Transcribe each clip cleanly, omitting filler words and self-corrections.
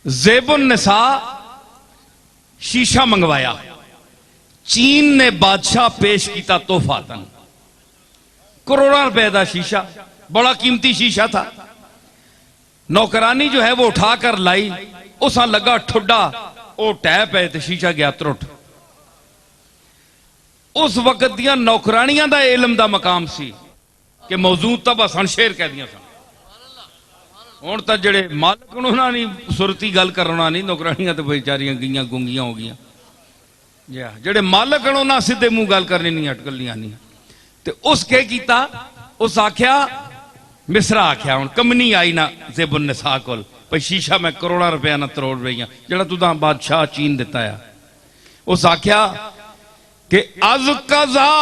ज़ेबुन निसा शीशा मंगवाया, चीन ने बादशाह पेश किया तोहफातन, करोड़ों रुपए का शीशा, बड़ा कीमती शीशा था। नौकरानी जो है वो उठाकर लाई, उस लगा ठुड्डा, वो टह पे तो शीशा गया त्रुट। उस वक्त दियां नौकरानियां दा इलम दा मकाम सी कि मौजूद तो बस शेर कह दियां सन। हुण तां जिहड़े मालक उन्होंने नहीं सुरती गल करना नहीं, नौकरानियां तो बेचारियां गईयां गुंगियां हो गईयां। जिहड़े मालक उन्होंने सीधे मुंह गल करनी नहीं, अटकलियां नहीं। तो उस के कीता, उस आख्या मिसरा आख्या, हुण कमनी आई ना ज़ेबुन निसा कोल भाई शीशा मैं करोड़ों रुपया ना तरोड़ रही हूं जिहड़ा तुदा बादशाह चीन दिता है। उस आख्या कि अज कज़ा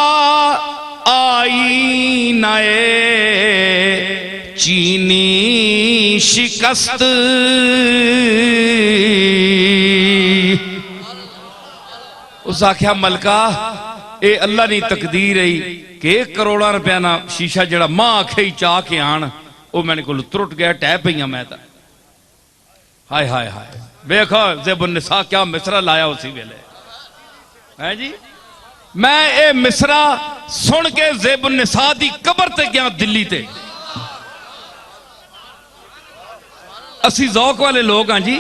आई नए चीनी शिकस्त, उस आख्या मलका ये अल्लाह की तकदीर है कि करोड़ों रुपया ना शीशा जड़ा मां आखे ही चाह के आन वो मैंने को त्रुट गया, टह पई मैं तो। हाय हाय हाय, देखो ज़ेबुन निसा क्या मिसरा लाया उसी वेले है जी। मैं ये मिसरा सुन के ज़ेबुन निसा दी कबर ते गया दिल्ली ते। असी ज़ौक वाले लोग हाँ जी,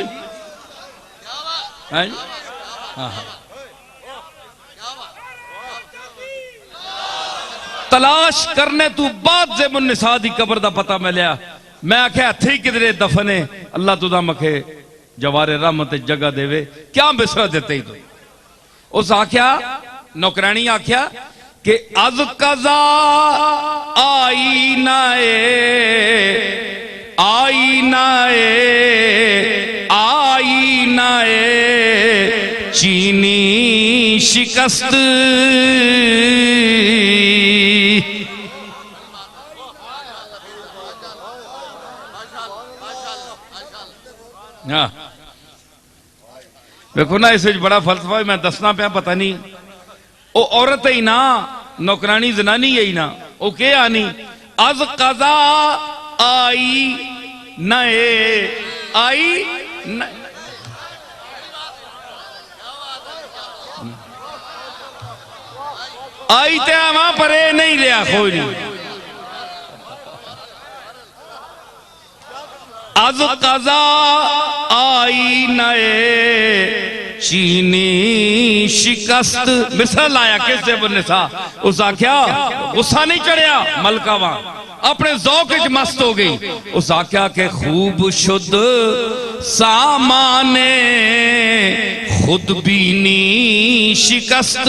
हैं जी? हाँ हाँ। तलाश करने तू बाद ज़ेबुन निसा दी कबर दा पता मिलिया। मैं आख्या हथे ही किधरे दफन है, अल्लाह तुदा मखे जवारे रहमत जगह देवे, क्या मिसरा देते ही तू। उस आख्या नौकरानी आख्या कि अज कज़ा आई नाए, आई नाए, आई नाए चीनी शिकस्त। देखो ना, इस बड़ा फलसफा मैं दसना पाया, पता नहीं वो औरत ही ना नौकरानी जनानी ही ना, वो के आनी अज कज़ा आई नए, आई न... आई ते आवा पर ये नहीं लिया कोई नहीं। अज कज़ा आई नए चीनी शिकस्त, मिसरा लाया किस ज़ेबुन निसा। उस आख्या गुस्सा नहीं चढ़िया, मलकावा अपने ज़ौक च मस्त हो गई। उस आख्या के खूब शुद्ध सामाने खुद बीनी शिकस्त।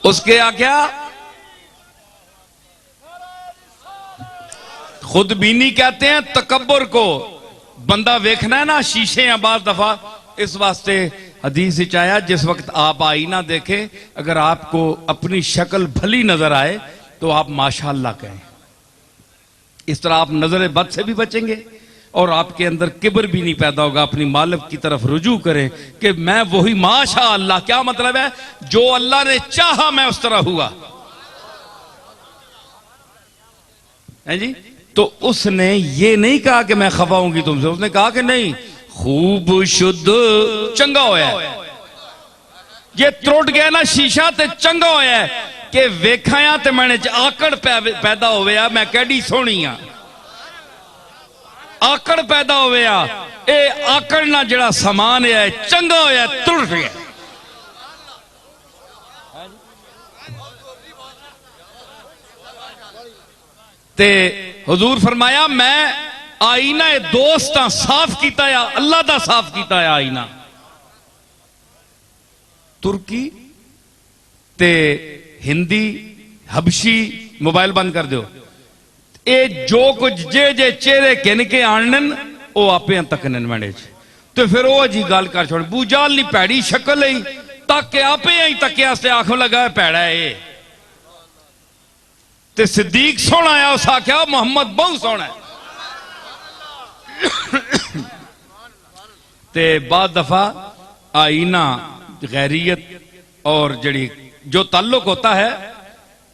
उसके आख्या खुद बीनी कहते हैं तकब्बुर को, बंदा देखना है ना शीशे या बार दफा, इस वास्ते हदीस विच आया जिस वक्त आप आईना देखें, अगर आपको अपनी शक्ल भली नजर आए तो आप माशाअल्लाह कहें। इस तरह आप नजर बद से भी बचेंगे और आपके अंदर किब्र भी नहीं पैदा होगा, अपनी मालिक की तरफ रुजू करें कि मैं वही माशाअल्लाह। क्या मतलब है, जो अल्लाह ने चाहा मैं उस तरह हुआ है जी। तो उसने ये नहीं कहा कि मैं खफा होंगी तुमसे, उसने कहा कि नहीं खूब शुद्ध चंगा होया, ये त्रुट गया ना शीशा ते चंगा होया कि वेखाया ते मैंने आकड़ पैदा होया, मैं कैडी सोहनी आ, आकड़ पैदा होया, ए आकड़ ना जड़ा समान है चंगा होया, त्रुट गया। ते हुजूर फरमाया मैं आईना दोस्त साफ किया या अल्लाह दा साफ किया है आईना। तुर्की ते हिंदी हबशी मोबाइल बंद कर दो, ये जो कुछ जे जे चेहरे किन के आनन वो आपे तकन मैंने तो फिर वो जी गल कर छोड़, बूजाल नहीं भैड़ी शक्ल ही तक आपे ही तकिया आखन लगा भैड़ा है। ते सिद्दीक सोना आया, उस आख्या मोहम्मद बहुत सोना है। ते बाद दफा आईना गैरियत और जड़ी जो ताल्लुक होता है,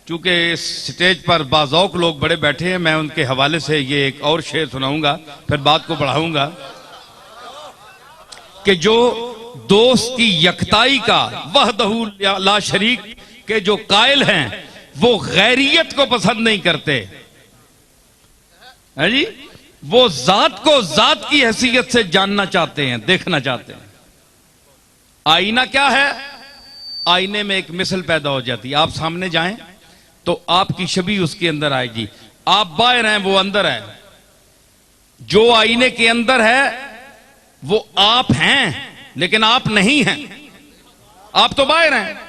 चूंकि इस स्टेज पर बाज़ौक लोग बड़े बैठे हैं, मैं उनके हवाले से ये एक और शेर सुनाऊंगा, फिर बात को बढ़ाऊंगा कि जो दोस्त की यकताई का वहदहू ला शरीक के जो कायल हैं वो गैरियत को पसंद नहीं करते है जी, वो जात को जात की हैसियत से जानना चाहते हैं, देखना चाहते हैं। आईना क्या है? आईने में एक मिसल पैदा हो जाती है। आप सामने जाएं तो आपकी छवि उसके अंदर आएगी। आप बाहर हैं, वो अंदर है। जो आईने के अंदर है वो आप हैं, लेकिन आप नहीं हैं। आप तो बाहर हैं,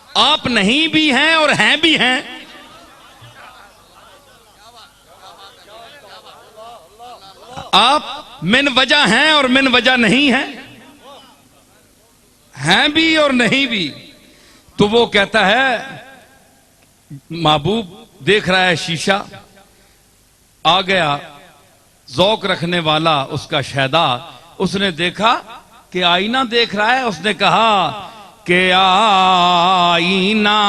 आप नहीं भी हैं और हैं भी हैं। आप मिन वजह हैं और मिन वजह नहीं हैं, हैं भी और नहीं भी। तो वो कहता है, महबूब देख रहा है शीशा, आ गया ज़ौक रखने वाला उसका शहदा, उसने देखा कि आईना देख रहा है। उसने कहा कि आईना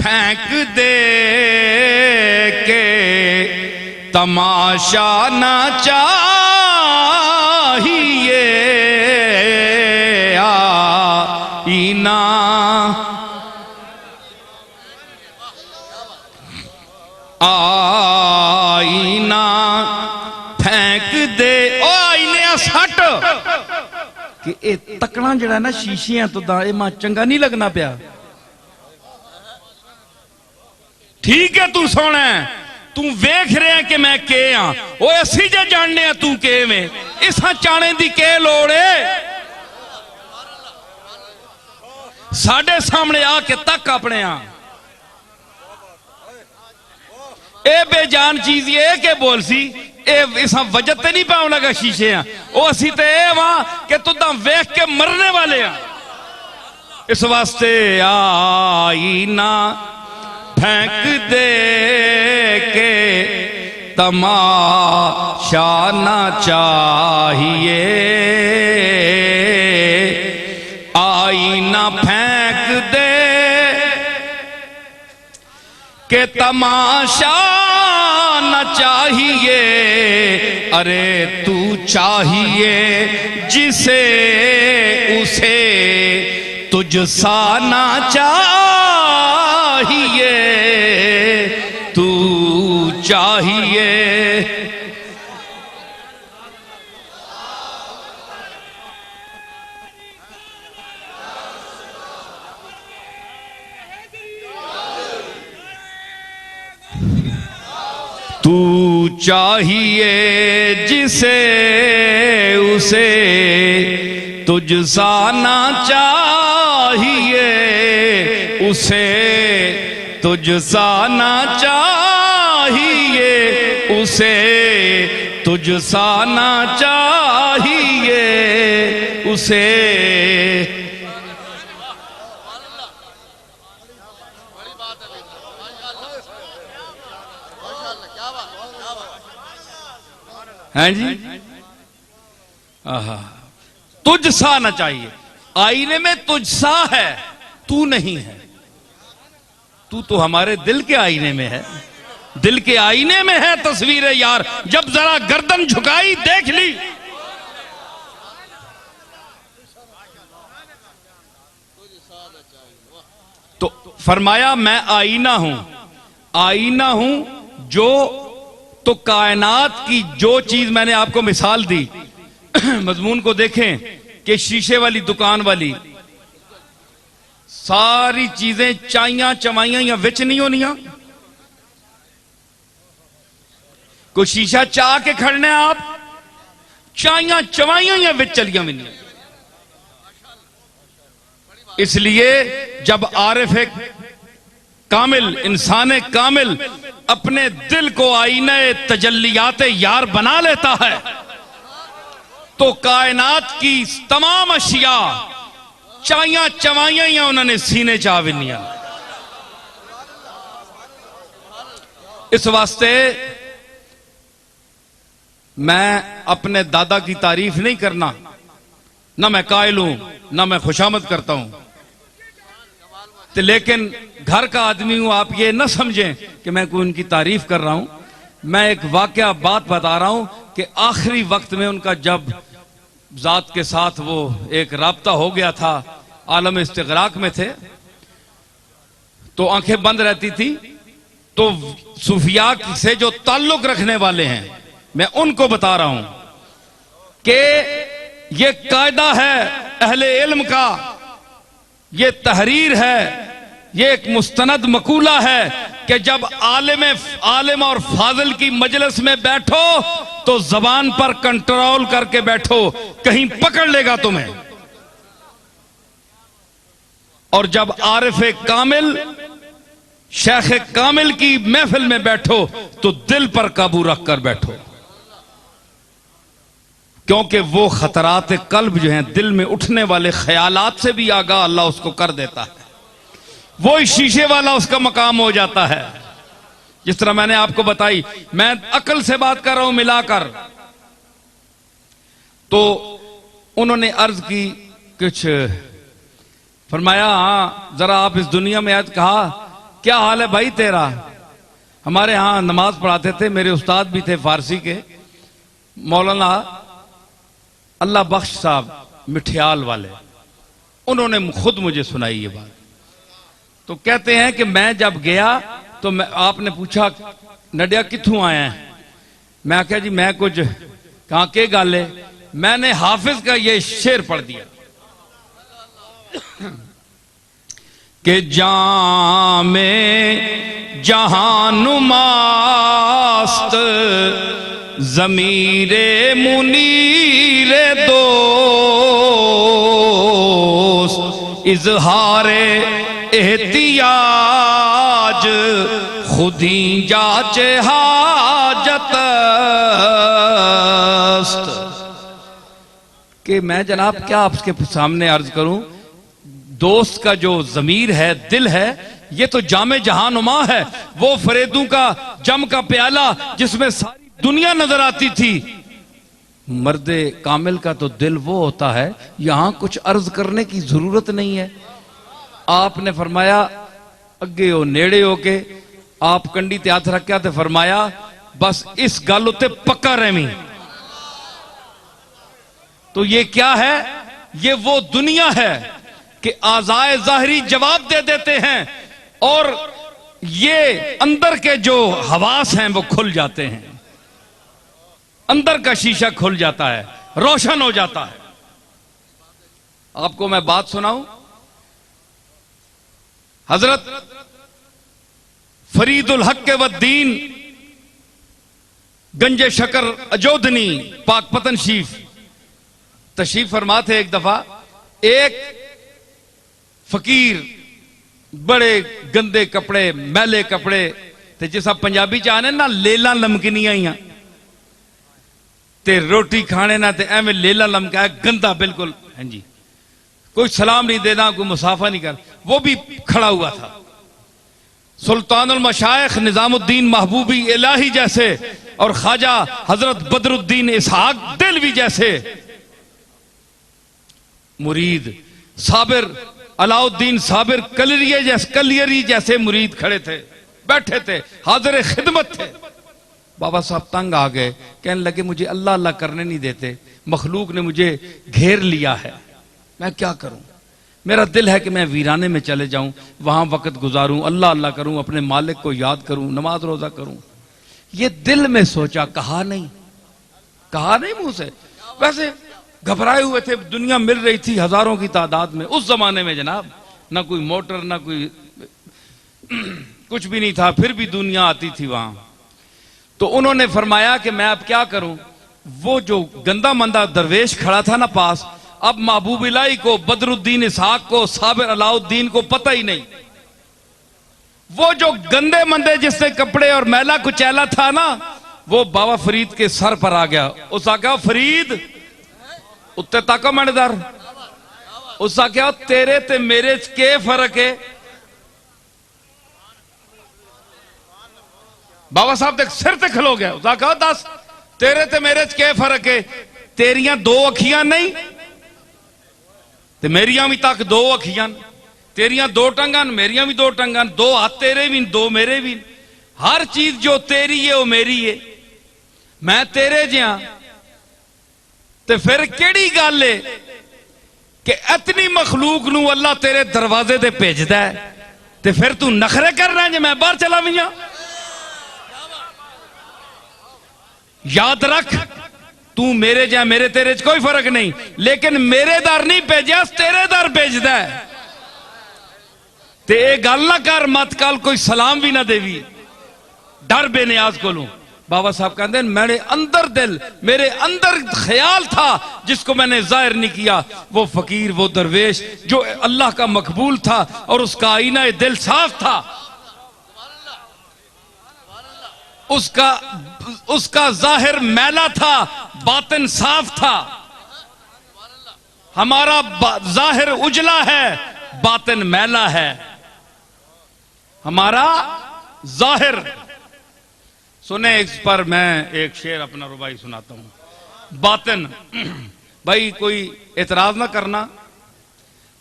फेंक दे के तमाशा ना चाहिए, आईना आईना फेंक दे। ओ आईने सट कि ए तकना जड़ा ना शीशियां तो दा मां चंगा नहीं लगना पिया। ठीक है तू सोना, तू वेख रहा कि मैं के हाँ, वो असी जे जानने तू के में, इसा चाणे दी के लोड़ है? साडे सामने आके तक अपने आ। ए बेजान चीज ये के बोल सी, इसा वजह ते नहीं पाउन लगा शीशे आ, वो असी ते वहां कि तुदा वेख के मरने वाले आ। इस वास्ते आईना फेंक दे के तमाशा ना चाहिए, आईना फेंक दे के तमाशा न चाहिए। अरे तू चाहिए जिसे उसे तुझसा ना चाहिए, तू चाहिए। तू चाहिए जिसे उसे तुझसा ना चाहिए, उसे तुझसा ना चाहिए, उसे तुझसा ना चाहिए, उसे। हैं जी, तुझसा ना चाहिए। आईने में तुझसा है, तू नहीं है। तू तो हमारे दिल के आईने में है, दिल के आईने में है तस्वीर यार। जब जरा गर्दन झुकाई देख ली, तो फरमाया मैं आईना हूं, आईना हूं जो, तो कायनात की जो चीज मैंने आपको मिसाल दी, मजमून को देखें कि शीशे वाली दुकान वाली सारी चीजें चाइया चवाइया या विच नहीं होनिया। कोई शीशा चाह के खड़ने आप, चाइया चवाइया या विच चलिया भी नहीं। इसलिए जब आरिफ कामिल, इंसान कामिल अपने दिल को आईने तजल्लियात यार बना लेता है, तो कायनात की तमाम अशिया चाइया चवाइया या उन्होंने सीने चाह विनिया। इस वास्ते मैं अपने दादा की तारीफ नहीं करना, ना मैं कायल हूं ना मैं खुशामद करता हूं, तो लेकिन घर का आदमी हूं, आप ये ना समझें कि मैं कोई उनकी तारीफ कर रहा हूं। मैं एक वाकया बात बता रहा हूं कि आखिरी वक्त में उनका जब जात के साथ वो एक राब्ता हो गया था, आलम इस्तिगराक में थे, तो आंखें बंद रहती थी, तो सूफिया से जो ताल्लुक रखने वाले हैं मैं उनको बता रहा हूं कि ये कायदा है अहले इल्म का, ये तहरीर है, ये एक मुस्तनद मकूला है कि जब आलिम और फाजिल की मजलिस में बैठो तो जबान पर कंट्रोल करके बैठो, कहीं पकड़ लेगा तुम्हें। और जब आरिफ कामिल शेख कामिल की महफिल में बैठो तो दिल पर काबू रखकर बैठो, क्योंकि वो खतरात कल्ब जो हैं, दिल में उठने वाले ख्यालात से भी आगाह अल्लाह उसको कर देता है। वो इस शीशे वाला उसका मकाम हो जाता है। जिस तरह मैंने आपको बताई, मैं अकल से बात कर रहा हूं मिलाकर। तो उन्होंने अर्ज की, कुछ फरमाया, हाँ जरा आप इस दुनिया में आए, कहा क्या हाल है भाई तेरा? हमारे यहां नमाज पढ़ाते थे, मेरे उस्ताद भी थे फारसी के, मौलाना अल्लाह बख्श साहब मिठियाल वाले, उन्होंने खुद मुझे सुनाई ये बात। तो कहते हैं कि मैं जब गया तो आपने पूछा नडिया कित्थों आया है? मैं आख्या जी मैं कुछ, कहा के गल है? मैंने हाफिज का ये शेर पढ़ दिया कि जामे जहानुमास्त जमीरे मुनीरे दोस्त इजहारे एहतियाज खुदी जाचे हाजत कि मैं जनाब क्या आपके सामने अर्ज करूं, दोस्त का जो जमीर है, दिल है, ये तो जामे जहानुमा है, वो फरेदू का जम का प्याला जिसमें सारी दुनिया नजर आती थी। मर्दे कामिल का तो दिल वो होता है, यहां कुछ अर्ज करने की जरूरत नहीं है। आपने फरमाया अगे हो नेड़े हो के आप कंडी ते हाथ रखा तो फरमाया बस इस गल उत्ते पक्का रहमी। तो ये क्या है? ये वो दुनिया है कि आज़ाए ज़ाहिरी जवाब दे देते हैं और ये अंदर के जो हवास हैं वो खुल जाते हैं, अंदर का शीशा खुल जाता है, रोशन हो जाता है। आपको मैं बात सुनाऊं, हजरत फरीदुल हक वद्दीन गंजे शकर अजोधनी पाकपतन शीफ तशरीफ फरमा थे। एक दफा एक फकीर बड़े गंदे कपड़े, मैले कपड़े, ते जिस आप पंजाबी च आने ना लेला लमकनियां ही ते रोटी खाने ना ते एवं लेला लमका है, गंदा बिल्कुल। हाँ जी, कोई सलाम नहीं देना, कोई मुसाफा नहीं कर, वो भी खड़ा हुआ था। सुल्तानुल मशाइख निजामुद्दीन महबूबी इलाही जैसे और ख्वाजा हजरत बदरुद्दीन इसहाक दिलवी जैसे मुरीद, साबिर अलाउद्दीन साबिर कलियरी जैसे मुरीद खड़े थे, बैठे थे, हाजिर खिदमत थे। बाबा साहब तंग आ गए, कहने लगे मुझे अल्लाह अल्लाह करने नहीं देते, मखलूक ने मुझे घेर लिया है, मैं क्या करूं? मेरा दिल है कि मैं वीराने में चले जाऊं, वहां वक्त गुजारूं, अल्लाह अल्लाह करूं, अपने मालिक को याद करूं, नमाज रोजा करूं। ये दिल में सोचा, कहा नहीं मुंह से। वैसे घबराए हुए थे, दुनिया मिल रही थी हजारों की तादाद में। उस जमाने में जनाब ना कोई मोटर, ना कोई कुछ भी नहीं था, फिर भी दुनिया आती थी वहां। तो उन्होंने फरमाया कि मैं अब क्या करूं? वो जो गंदा मंदा दरवेश खड़ा था ना पास, अब महबूब इलाही को, बदरुद्दीन इसहाक को, साबिर अलाउद्दीन को पता ही नहीं। वो जो गंदे मंदे जिससे कपड़े और मैला कुचैला था ना, वो बाबा फरीद के सर पर आ गया। उस आख्या फरीद उत्ते तक मंडदार, उस आख्या तेरे ते मेरे च के फर्क है? बाबा साहब तक सिर ते खलो गया। उस आख्या दस तेरे ते मेरे च क्या फर्क है? तेरियां दो अखियां नहीं ते मेरियां भी तक दो अखियां, तेरियां दो टंगां मेरियां भी दो टंगां, दो हाथ तेरे भी दो मेरे भी। हर चीज जो तेरी है वो मेरी है, मैं तेरे जिहा। ते फिर केड़ी गल है कि इतनी मखलूक नू अल्लाह तेरे दरवाजे ते भेजदा है ते फिर तू नखरे करना जे मैं बाहर चला भी। याद रख, तू मेरे जा मेरे तेरे च कोई फर्क नहीं, लेकिन मेरे दर नहीं भेजा, तेरे दर भेजदा है। ते ये गल ना कर मत कल कोई सलाम भी ना देवी, डर बेनियाज को लू। बाबा साहब कहते हैं मेरे अंदर दिल, मेरे अंदर ख्याल था जिसको मैंने जाहिर नहीं किया, वो फकीर, वो दरवेश जो अल्लाह का मकबूल था और उसका आईना दिल साफ था, उसका जाहिर मैला था, बातिन साफ था। हमारा जाहिर उजला है, बातिन मैला है। हमारा जाहिर सुने, इस पर मैं एक शेर अपना रुबाई सुनाता हूं। बातिन, भाई कोई एतराज ना करना,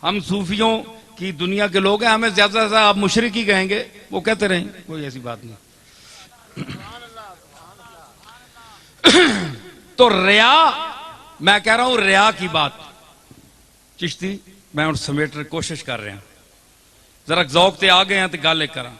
हम सूफियों की दुनिया के लोग हैं, हमें ज्यादा से ज्यादा आप मुशरिक ही कहेंगे, वो कहते रहें, कोई ऐसी बात नहीं। तो रिया, मैं कह रहा हूं रिया की बात, चिश्ती मैं उन समेटने की कोशिश कर रहा, जरा जौक ते आ गए हैं तो गल एक करा।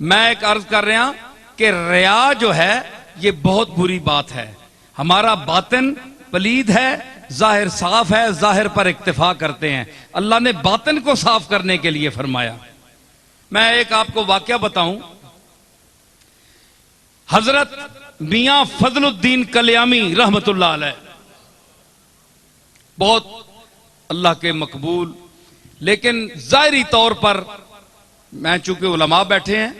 मैं एक अर्ज कर रहा कि रिया जो है ये बहुत बुरी बात है। हमारा बातिन पलीद है, जाहिर साफ है, जाहिर पर इक्तिफा करते हैं। अल्लाह ने बातिन को साफ करने के लिए फरमाया। मैं एक आपको वाकया बताऊं, हजरत मियां फजलुद्दीन कल्यामी रहमतुल्लाह अलैह, बहुत अल्लाह के मकबूल, लेकिन जाहिरी तौर पर मैं चूंकि उलमा बैठे हैं,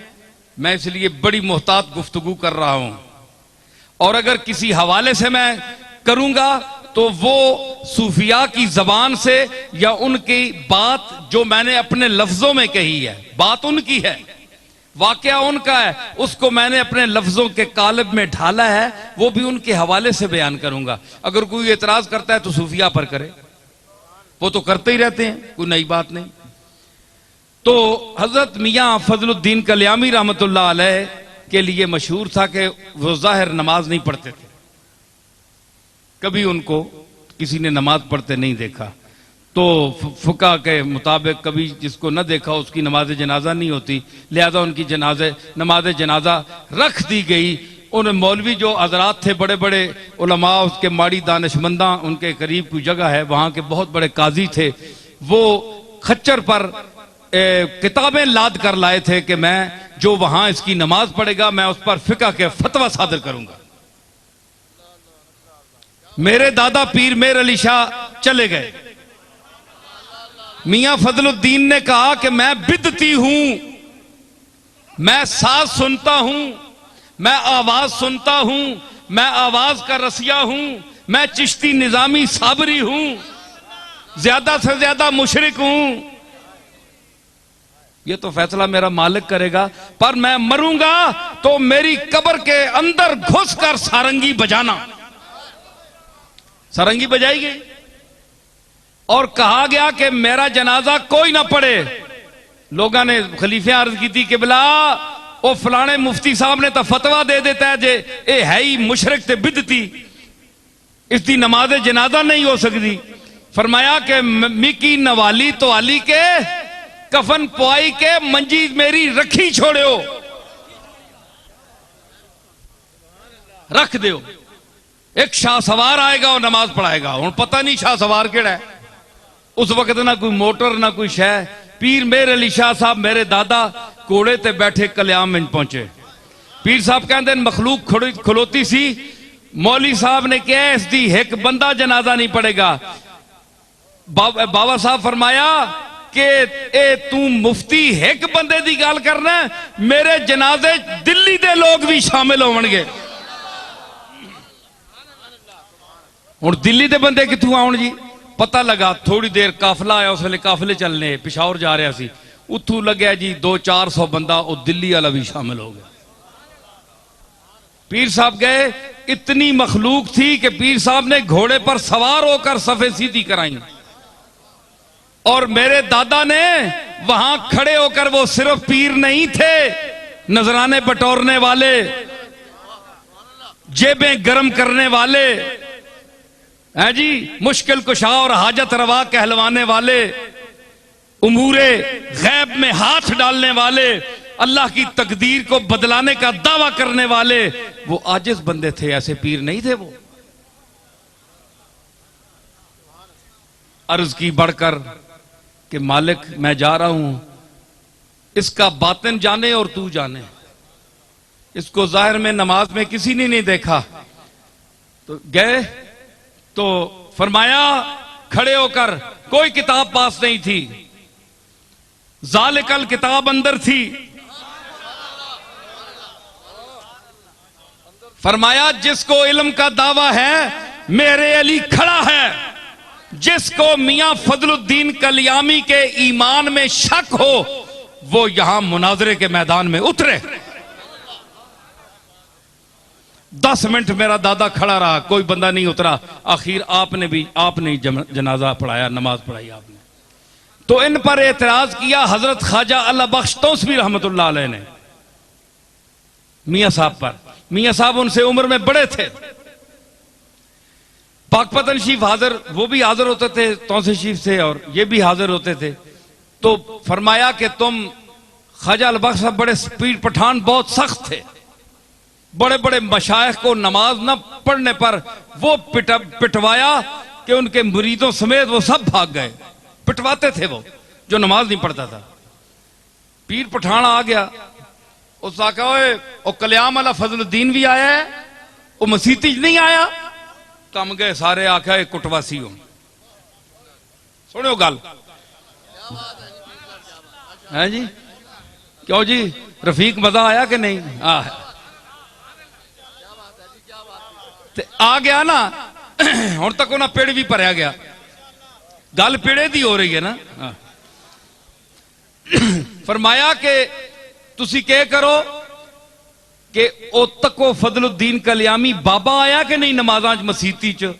मैं इसलिए बड़ी मोहतात गुफ्तगू कर रहा हूं, और अगर किसी हवाले से मैं करूंगा तो वो सूफिया की जबान से या उनकी बात जो मैंने अपने लफ्जों में कही है, बात उनकी है, वाकया उनका है, उसको मैंने अपने लफ्जों के कालिब में ढाला है, वो भी उनके हवाले से बयान करूंगा। अगर कोई एतराज करता है तो सूफिया पर करे, वो तो करते ही रहते हैं, कोई नई बात नहीं। तो हजरत मियां फजलुद्दीन कल्यामी रहमतुल्लाह अलैह के लिए मशहूर था कि वो जाहिर नमाज नहीं पढ़ते थे, कभी उनको किसी ने नमाज पढ़ते नहीं देखा। तो फुका के मुताबिक कभी जिसको न देखा उसकी नमाज जनाजा नहीं होती, लिहाजा उनकी नमाज जनाजा रख दी गई। उन मौलवी जो हजरात थे, बड़े बड़े उलमा, उसके माड़ी दानिशमंदा, उनके करीब कोई जगह है, वहां के बहुत बड़े काजी थे, वो खच्चर पर किताबें लाद कर लाए थे कि मैं जो वहां इसकी नमाज पढ़ेगा मैं उस पर फिका के फतवा सादर करूंगा। मेरे दादा पीर मेर अली शाह चले गए, मियां फजलुद्दीन ने कहा कि मैं बिदती हूं, मैं साज सुनता हूं, मैं आवाज सुनता हूं, मैं आवाज का रसिया हूं, मैं चिश्ती निजामी साबरी हूं, ज्यादा से ज्यादा मुशरिक हूं। ये तो फैसला मेरा मालिक करेगा, पर मैं मरूंगा तो मेरी कब्र के अंदर घुसकर सारंगी बजाना। सारंगी बजाई गई और कहा गया कि मेरा जनाजा कोई ना पढ़े। लोगों ने खलीफे अर्ज की थी कि बिला वो फलाने मुफ्ती साहब ने तो फतवा दे देता है जे ये है ही मुशरिक ते बिदती, इसकी नमाज जनाजा नहीं हो सकती। फरमाया कि मिकी नवाली तो आली के कफन पुआई के मंजी मेरी रखी छोड़ो, रख दो। एक शाह सवार आएगा और नमाज पढ़ाएगा। हूं पता नहीं शाह सवार केड़ा है, उस वक्त ना कोई मोटर ना कोई शह। पीर मेर अली शाह साहब मेरे दादा घोड़े ते बैठे कल्याम में पहुंचे। पीर साहब कहते मखलूक खलोती सी, मौली साहब ने कहा इसकी एक बंदा जनाजा नहीं पड़ेगा। बाबा साहब फरमाया कि ए तू मुफ्ती एक बंदे की गल करना, मेरे जनाजे दिल्ली के लोग भी शामिल होवणगे। हुण दिल्ली के बंदे कित्थों आउण जी? पता लगा थोड़ी देर काफिला आया, उस वेले काफिले चलने पिशावर जा रहा सी, उथों लग्या जी 200-400 बंदा, वो दिल्ली वाला भी शामिल हो गया। पीर साहब गए, इतनी मखलूक थी कि पीर साहब ने घोड़े पर सवार होकर सफे सीधी कराई, और मेरे दादा ने वहां खड़े होकर, वो सिर्फ पीर नहीं थे, नजराने बटोरने वाले, जेबें गर्म करने वाले हैं जी, मुश्किल कुशा और हाजत रवा कहलवाने वाले, उमूरे गैब में हाथ डालने वाले, अल्लाह की तकदीर को बदलाने का दावा करने वाले, वो आजिज बंदे थे, ऐसे पीर नहीं थे वो। अर्ज की बढ़कर कि मालिक मैं जा रहा हूं, इसका बातिन जाने और तू जाने, इसको जाहिर में नमाज में किसी ने नहीं देखा। तो गए तो फरमाया खड़े होकर, कोई किताब पास नहीं थी, जालिकल किताब अंदर थी। फरमाया जिसको इल्म का दावा है मेरे अली खड़ा है, जिसको मियां फजलुद्दीन कलियामी के ईमान में शक हो वो यहां मुनाजरे के मैदान में उतरे। 10 मिनट मेरा दादा खड़ा रहा, कोई बंदा नहीं उतरा। आखिर आपने जनाजा पढ़ाया, नमाज पढ़ाई आपने। तो इन पर एतराज किया हजरत ख्वाजा अल्लाह बख्श तौसवी रहमतुल्लाह अलैह ने मियां साहब पर। मियां साहब उनसे उम्र में बड़े थे। पाकपतन शरीफ हाजिर, वो भी हाजिर होते थे तौसे शरीफ से, और ये भी हाजिर होते थे। तो फरमाया कि तुम ख्वाजा अल्लाह बख्श साहब बड़े स्पीड पठान, बहुत सख्त थे। बड़े बड़े मशाइख को नमाज न पढ़ने पर वो पिटवाया कि उनके मुरीदों समेत वो सब भाग गए। पिटवाते थे वो जो नमाज नहीं पढ़ता था। पीर पठान आ गया, उस आका ओ कल्याम वाला फजलुद्दीन भी आया है, वो मसीती नहीं आया। कम गए सारे, आख्या कुटवासी हो। सुनो गल है जी, क्यों जी रफीक मजा आया कि नहीं? आ गया ना हुण तक उन्हें पेड़ भी भरया गया। गल पेड़े दी हो रही है ना। फरमाया कि तुसी क्या करो कि ओ तको फजलुद्दीन कलियामी बाबा आया कि नहीं नमाजा च मसीती च?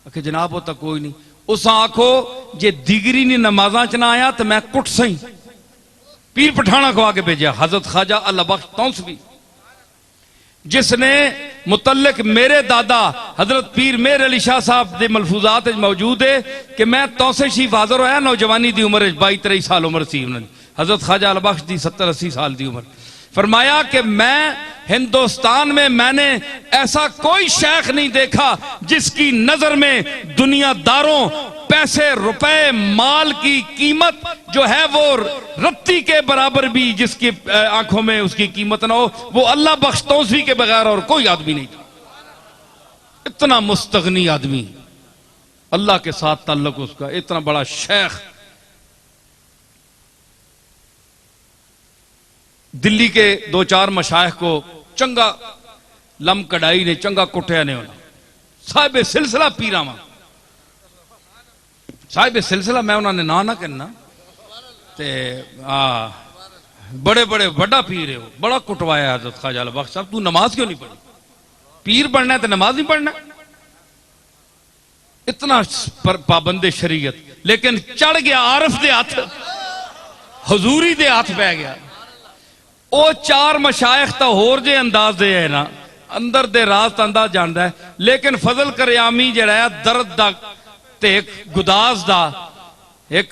आखे जनाब वो तक कोई नहीं। उस आखो जे दिगरी ने नमाजा च ना आया तो मैं कुट सही। पीर पठाना खवा के भेजा हजरत ख्वाजा अल्लाह बख्श तौसवी, जिसने मुतल्लिक मेरे दादा हजरत पीर मेर अली शाह साहब के मलफूजात मौजूद है कि मैं तौसे शरीफ हाजिर होया नौजवानी की उम्र 22-23 साल उम्र सी उन्होंने। हजरत ख्वाजा अल्लाह बख्श की 70-80 साल की उम्र। फरमाया कि मैं हिंदुस्तान में मैंने ऐसा कोई शेख नहीं देखा जिसकी नजर में दुनियादारों, पैसे, रुपए, माल की कीमत जो है वो रत्ती के बराबर भी जिसकी आंखों में उसकी कीमत ना हो, वो अल्लाह बख्श तौसवी के बगैर और कोई आदमी नहीं था। इतना मुस्तगनी आदमी, अल्लाह के साथ ताल्लुक उसका, इतना बड़ा शेख। दिल्ली के 2-4 मशाइख को चंगा लम कढ़ाई ने चंगा कुटिया ने होना। साहिब सिलसिला पीरावा, साहिब सिलसिला मैं उन्होंने ना करना ते बड़े बड़े बड़ा पीर है वो, बड़ा कुटवाया हजरत ख्वाजा अल्लाह बख्श साहब। तू नमाज क्यों नहीं पढ़ी? पीर बनना है तो नमाज नहीं पढ़ना। इतना पाबंदे शरीयत, लेकिन चढ़ गया आरफ दे हाथ, हजूरी दे हाथ पै गया। ਉਹ 4 मशाइख तो होर जे अंदाज दे है ना, अंदर दे राज अंदाज जानता है। लेकिन फजल करियामी जड़ा है दर्द दा ते एक गुदास दा एक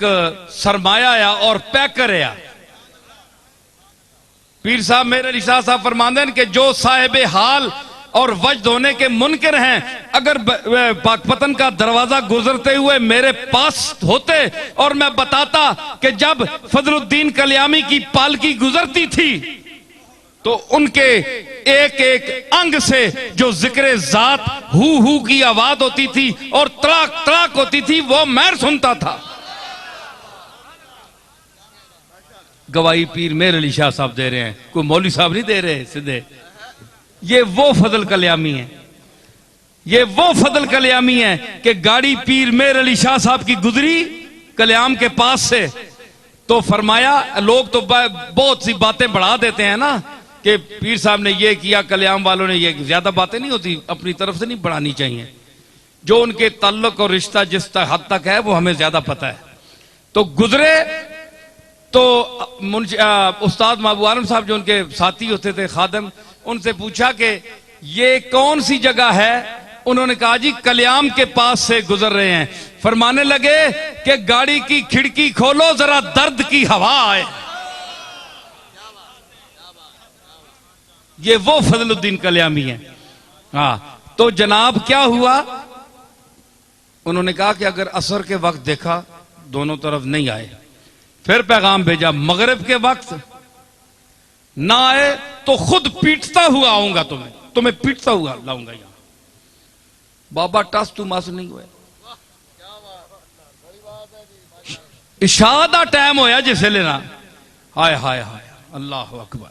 सरमाया आ और पैकर आ। पीर साहब मेरे अली शाह साहब फरमाते हैं कि जो साहिब हाल और वजद होने के मुनकर हैं, अगर पाकपतन का दरवाजा गुजरते हुए मेरे पास होते और मैं बताता कि जब फजलुद्दीन कलियामी की पालकी गुजरती थी तो उनके एक एक अंग से जो जिक्र जात हु की आवाज होती थी और तड़ाक तड़ाक होती थी, वो मैं सुनता था। गवाही पीर मेर अली शाह साहब दे रहे हैं, कोई मौलवी साहब नहीं दे रहे सीधे। ये वो फजल कल्यामी है, ये वो फजल कल्यामी है कि गाड़ी पीर मेर अली शाह साहब की गुजरी कल्याम के पास से, तो फरमाया लोग तो बहुत सी बातें बढ़ा देते हैं ना कि पीर साहब ने ये किया, कल्याण वालों ने ये, ज्यादा बातें नहीं होती, अपनी तरफ से नहीं बढ़ानी चाहिए। जो उनके ताल्लुक और रिश्ता जिस हद तक है वो हमें ज्यादा पता है। तो गुजरे तो उस्ताद महबूब आलम साहब जो उनके साथी होते थे खादम, उनसे पूछा कि ये कौन सी जगह है। उन्होंने कहा जी कल्याम के पास से गुजर रहे हैं। फरमाने लगे कि गाड़ी की खिड़की खोलो जरा दर्द की हवा आए। ये वो फजलुद्दीन कल्यामी है। हाँ, तो जनाब क्या हुआ, उन्होंने कहा कि अगर असर के वक्त देखा दोनों तरफ नहीं आए, फिर पैगाम भेजा मगरिब के वक्त ना आए तो खुद पीटता हुआ आऊंगा, तुम्हें पीटता हुआ लाऊंगा यहां। बाबा टस तू मस नहीं हुए। इशा दा टाइम होया जिस लेना, हाय हाय हाय अल्लाह अकबर।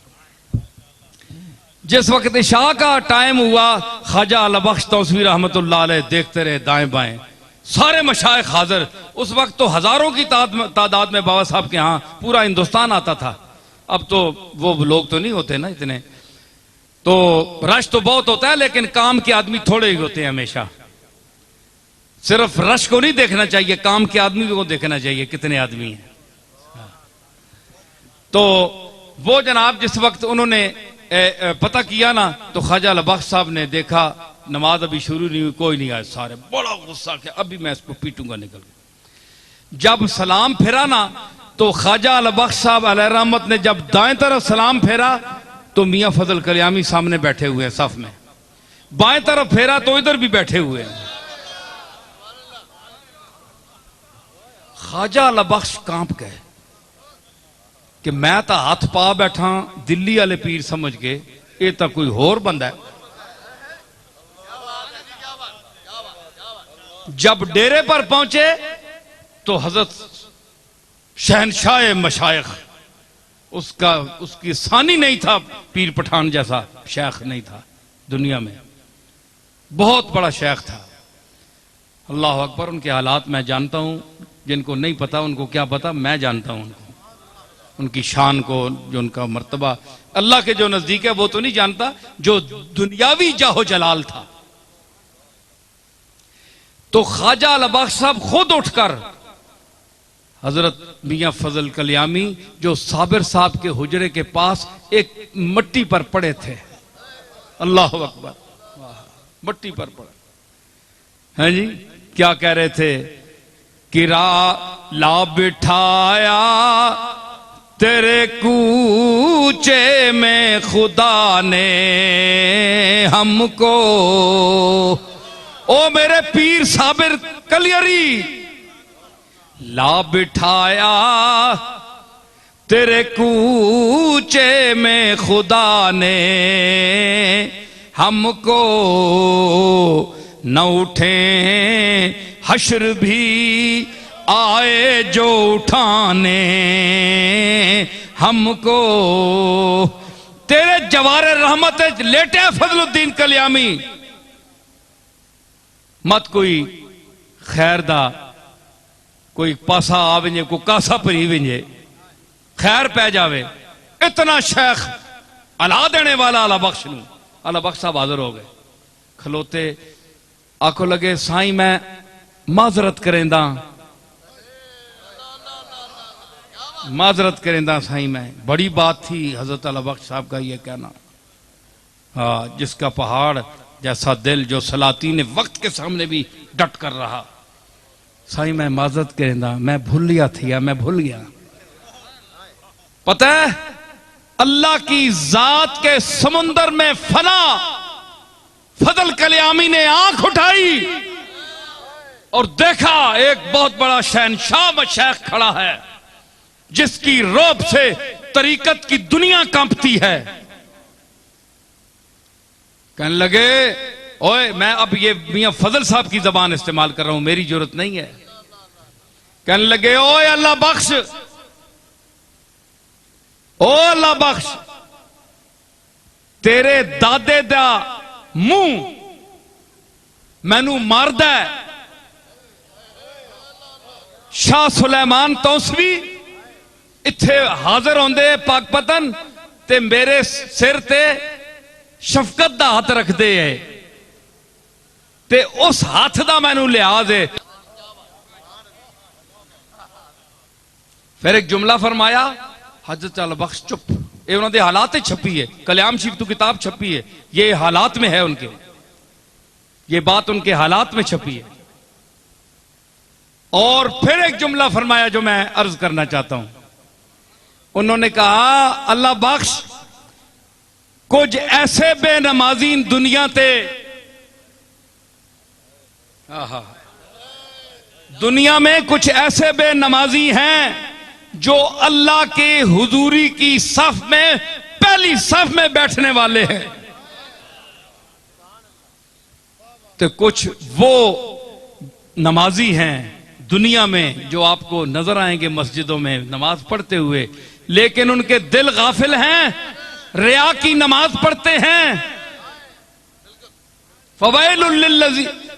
जिस वक्त इशा का टाइम हुआ, ख्वाजा अली बख्श तौसवी रहमतुल्लाह अलैह देखते रहे दाएं बाएं, सारे मशाइख हाजिर। उस वक्त तो हजारों की तादाद में बाबा साहब के यहां पूरा हिंदुस्तान आता था। अब तो वो लोग तो नहीं होते ना इतने, तो रश तो बहुत होता है, लेकिन काम के आदमी थोड़े ही होते हैं हमेशा। सिर्फ रश को नहीं देखना चाहिए, काम के आदमी को देखना चाहिए कितने आदमी हैं। तो वो जनाब जिस वक्त उन्होंने पता किया ना, तो ख्वाजा अली बख्श साहब ने देखा नमाज अभी शुरू नहीं हुई, कोई नहीं आया, सारे बड़ा गुस्सा किया, अभी मैं इसको पीटूंगा निकल के। जब सलाम फेरा ना, तो ख्वाजा अली बख्श साहब अलैह रहमत ने जब दाएं तरफ सलाम फेरा तो मियां फजल कल्यामी सामने बैठे हुए हैं सफ में, बाएं तरफ फेरा तो इधर भी बैठे हुए हैं। ख्वाजा अली बख्श कांप गए कि मैं तो हाथ पा बैठा दिल्ली वाले पीर समझ के, ये तो कोई होर बंदा है। जब डेरे पर पहुंचे तो हजरत शहनशाह मशाइख, उसकी सानी नहीं था, पीर पठान जैसा शेख नहीं था दुनिया में, बहुत बड़ा शेख था। अल्लाह अकबर। उनके हालात मैं जानता हूं, जिनको नहीं पता उनको क्या पता, मैं जानता हूं उनको, उनकी शान को, जो उनका मर्तबा अल्लाह के जो नजदीक है वो तो नहीं जानता, जो दुनियावी जाहो जलाल था। तो ख्वाजा अली बख्श साहब खुद उठकर हजरत मियां फजल कल्यामी जो साबिर साहब के हुजरे के पास एक मट्टी पर पड़े थे, अल्लाह अकबर, मट्टी पर पड़े हैं जी, क्या कह रहे थे, किरा ला बिठाया तेरे कूचे में खुदा ने हमको, ओ मेरे पीर साबिर कलियरी, ला बिठाया तेरे कूचे में खुदा ने हमको, न उठे हश्र भी आए जो उठाने हमको, तेरे जवारे रहमत लेटे फजलुद्दीन कल्यामी, मत कोई खैर दा कोई पासा आ वंजे, कोई कासा भरी वंजे, खैर पै जावे, इतना शेख अला देने वाला अली बख्श नूं। अली बख्श साहब हाजिर हो गए, खलोते, आखो लगे साईं मैं माजरत करेंदा, माजरत करेंदा साईं, मैं बड़ी बात थी हजरत अली बख्श साहब का ये कहना, हाँ, जिसका पहाड़ जैसा दिल, जो सलातीन वक्त के सामने भी डट कर रहा, साईं मैं माजरत करेंदा, मैं भूल गया थी, मैं भूल गया। पता है अल्लाह की जात के समुंदर में फना फजल कल्यामी ने आंख उठाई और देखा एक बहुत बड़ा शहनशाह मशाइख खड़ा है, जिसकी रौब से तरीकत की दुनिया कांपती है। कहने लगे, ओए मैं अब ये मियां फजल साहब की जबान इस्तेमाल कर रहा हूं, मेरी जरूरत नहीं है। कहने लगे, ओए अल्लाह बख्श, ओ अल्लाह बख्श, तेरे दादे दा मुंह मैनू मारदा है। शाह सुलेमान तौसवी इत्थे हाजिर होंदे पाकपतन, ते मेरे सिर ते शफकत दा हाथ रखते है ते उस हाथ दा मैनू लिहाज है। फिर एक जुमला फरमाया, हजरत अल बख्श चुप, ये उन्होंने हालात छपी है, कल्याम शरीफ तो किताब छपी है, ये हालात में है उनके, ये बात उनके हालात में छपी है। और फिर एक जुमला फरमाया जो मैं अर्ज करना चाहता हूं। उन्होंने कहा, अल्लाह बख्श कुछ ऐसे बेनमाजीन दुनिया ते, दुनिया में कुछ ऐसे बेनमाजी हैं जो अल्लाह के हुजूरी की सफ में पहली सफ में बैठने वाले हैं, तो कुछ वो नमाजी हैं दुनिया में जो आपको नजर आएंगे मस्जिदों में नमाज पढ़ते हुए, लेकिन उनके दिल गाफिल हैं, रिया की नमाज पढ़ते हैं।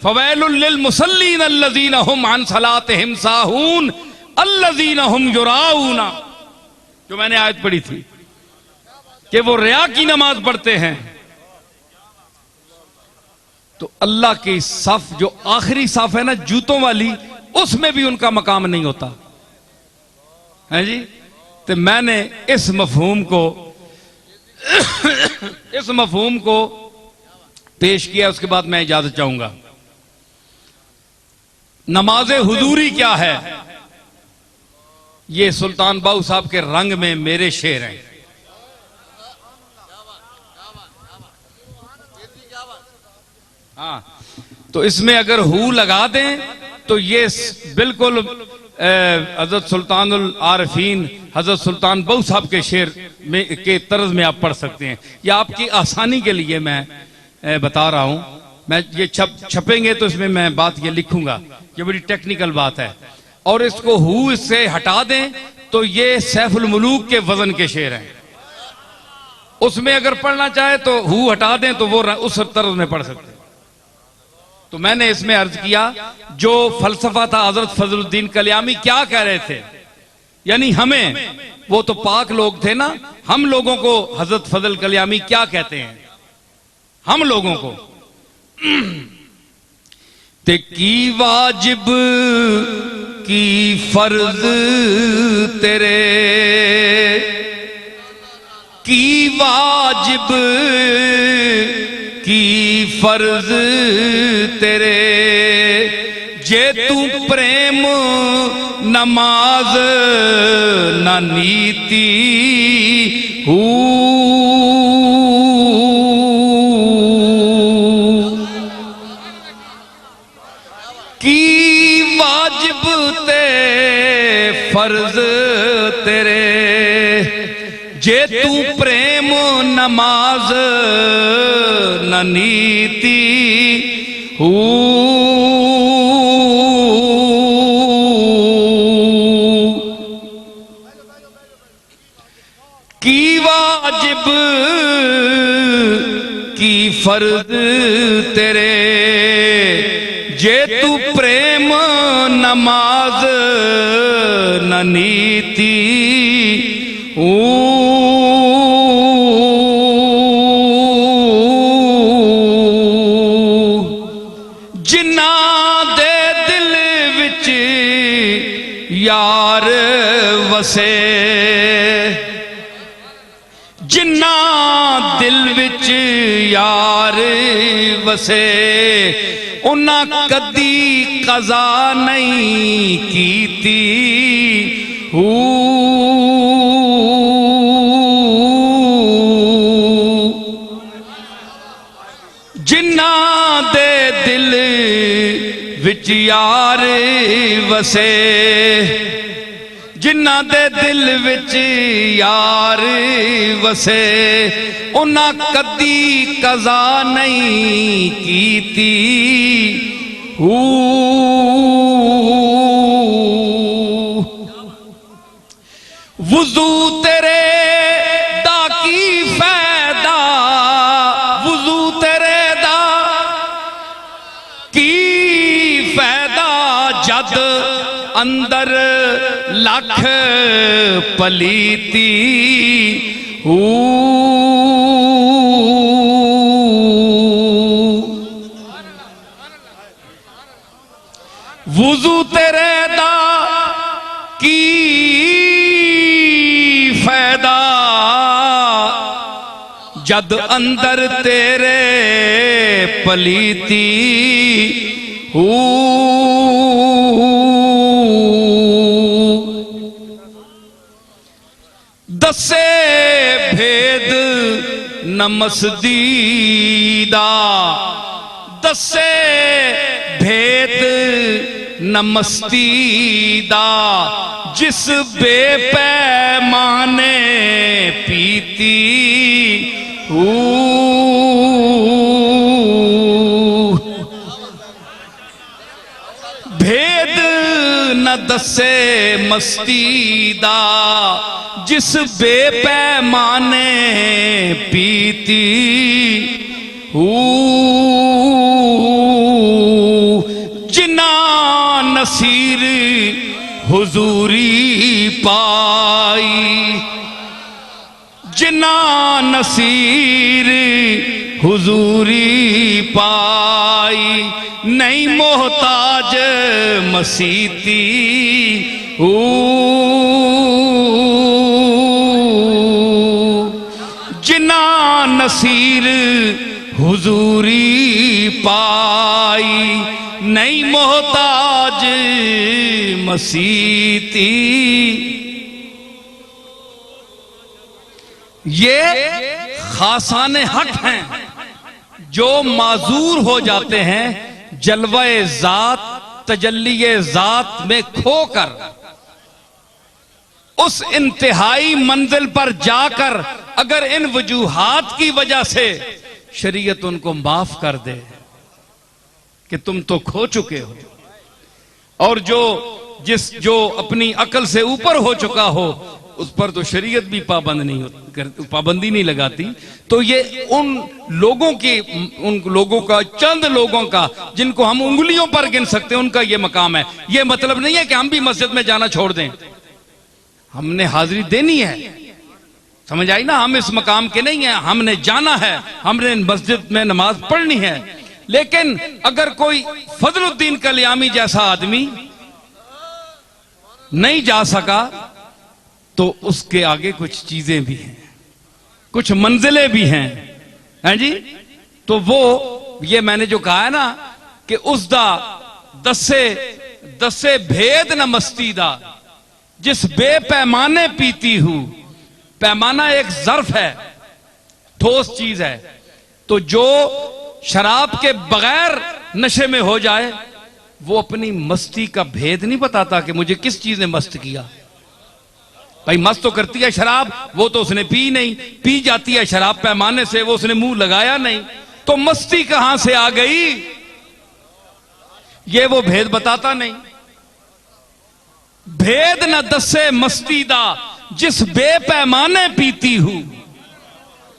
फवैलुल लिल मुसल्लीन अल्लज़ीना हुम अन सलातिहिम साहून अल्लज़ीना हुम युराऊना, जो मैंने आयत पढ़ी थी कि वो रिया की नमाज पढ़ते हैं। तो अल्लाह की सफ जो आखिरी सफ है ना जूतों वाली, उसमें भी उनका मकाम नहीं होता है जी। तो मैंने इस मफहूम को पेश किया, उसके बाद मैं इजाजत चाहूंगा। नमाज हुजूरी क्या है, ये सुल्तान बाहू साहब के रंग में मेरे शेर हैं। हाँ, तो इसमें अगर हु लगा दें तो ये बिल्कुल हजरत सुल्तानुल आरिफीन हजरत सुल्तान बाहू साहब के शेर में के तर्ज में आप पढ़ सकते हैं। या आपकी आसानी के लिए मैं बता रहा हूं, मैं ये छपेंगे तो इसमें मैं बात ये लिखूंगा, ये बड़ी टेक्निकल बात है। और इसको हु इससे हटा दें तो ये सैफुल मुलूक के वजन के शेर हैं, उसमें अगर पढ़ना चाहे तो हु हटा दें तो वो उस तर्ज में पढ़ सकते हैं। तो मैंने इसमें अर्ज किया जो फलसफा था हजरत फजलुद्दीन कल्यामी क्या कह रहे थे, यानी हमें, वो तो पाक लोग थे ना, हम लोगों को हजरत फजल कल्यामी क्या कहते हैं, हम लोगों को ते की वाजिब की फर्ज तेरे, की वाजिब की फर्ज तेरे, जे तू प्रेम नमाज न नीति की वाजिब ते फर्ज तेरे, जे तू प्रेम नमाज न नीति की वाजिब की फर्ज तेरे, जे तू प्रेम नमाज न नीति जिन्ना दे दिल विच यार वसे, जिन्ना दिल विच यार वसे, उन्ना कदी कज़ा नहीं कीती जिन्ना दे दिल विच यार वसे, जिन्ना दे दिल विच यार वसे, उन्ना कदी कज़ा नहीं कीती वुज़ू तेरे दा की फायदा, वुज़ू तेरे दा की फायदा, जद अंदर लख पलीती हू वुजू तेरे दा की फायदा जद अंदर तेरे पलीती हू दसे भेद नमसदीदा दसे भेद नमस्तीदा जिस बेपैमाने पीती हू भेद न दसे मस्तीदा जिस बेपैमाने पीती हू जिना नसीर हुजूरी पाई जिना नसीर हुजूरी पाई नहीं मोहताज मसीती हू जिना नसीर हुजूरी पाई नहीं मोहताज मसीती। ये खासाने हक हैं जो माजूर हो जाते हैं जलवाए जात तजल्लीए जात में खोकर उस इंतहाई मंजिल पर जाकर अगर इन वजूहात की वजह से शरीयत उनको माफ कर दे कि तुम तो खो चुके हो और जो अपनी अकल से ऊपर हो चुका हो उस पर तो शरीयत भी पाबंदी नहीं लगाती। तो ये उन लोगों का चंद लोगों का जिनको हम उंगलियों पर गिन सकते हैं उनका ये मकाम है। ये मतलब नहीं है कि हम भी मस्जिद में जाना छोड़ दें, हमने हाजिरी देनी है, समझ आई ना। हम इस मकाम के नहीं है, हमने जाना है, हमने मस्जिद में नमाज पढ़नी है। लेकिन अगर कोई फजलुद्दीन कल्यामी जैसा आदमी नहीं जा सका तो उसके आगे कुछ चीजें भी हैं, कुछ मंजिलें भी हैं जी। तो वो ये मैंने जो कहा है ना कि उसदा दसे भेद न मस्तीदा जिस बेपैमाने पीती हूं। पैमाना एक ज़र्फ है, ठोस चीज है। तो जो शराब के बगैर नशे में हो जाए वो अपनी मस्ती का भेद नहीं बताता कि मुझे किस चीज ने मस्त किया। भाई मस्त तो करती है शराब, वो तो उसने पी नहीं, पी जाती है शराब पैमाने से, वो उसने मुंह लगाया नहीं, तो मस्ती कहां से आ गई ये वो भेद बताता नहीं। भेद न दसे मस्तीदा जिस बेपैमाने पीती हूं।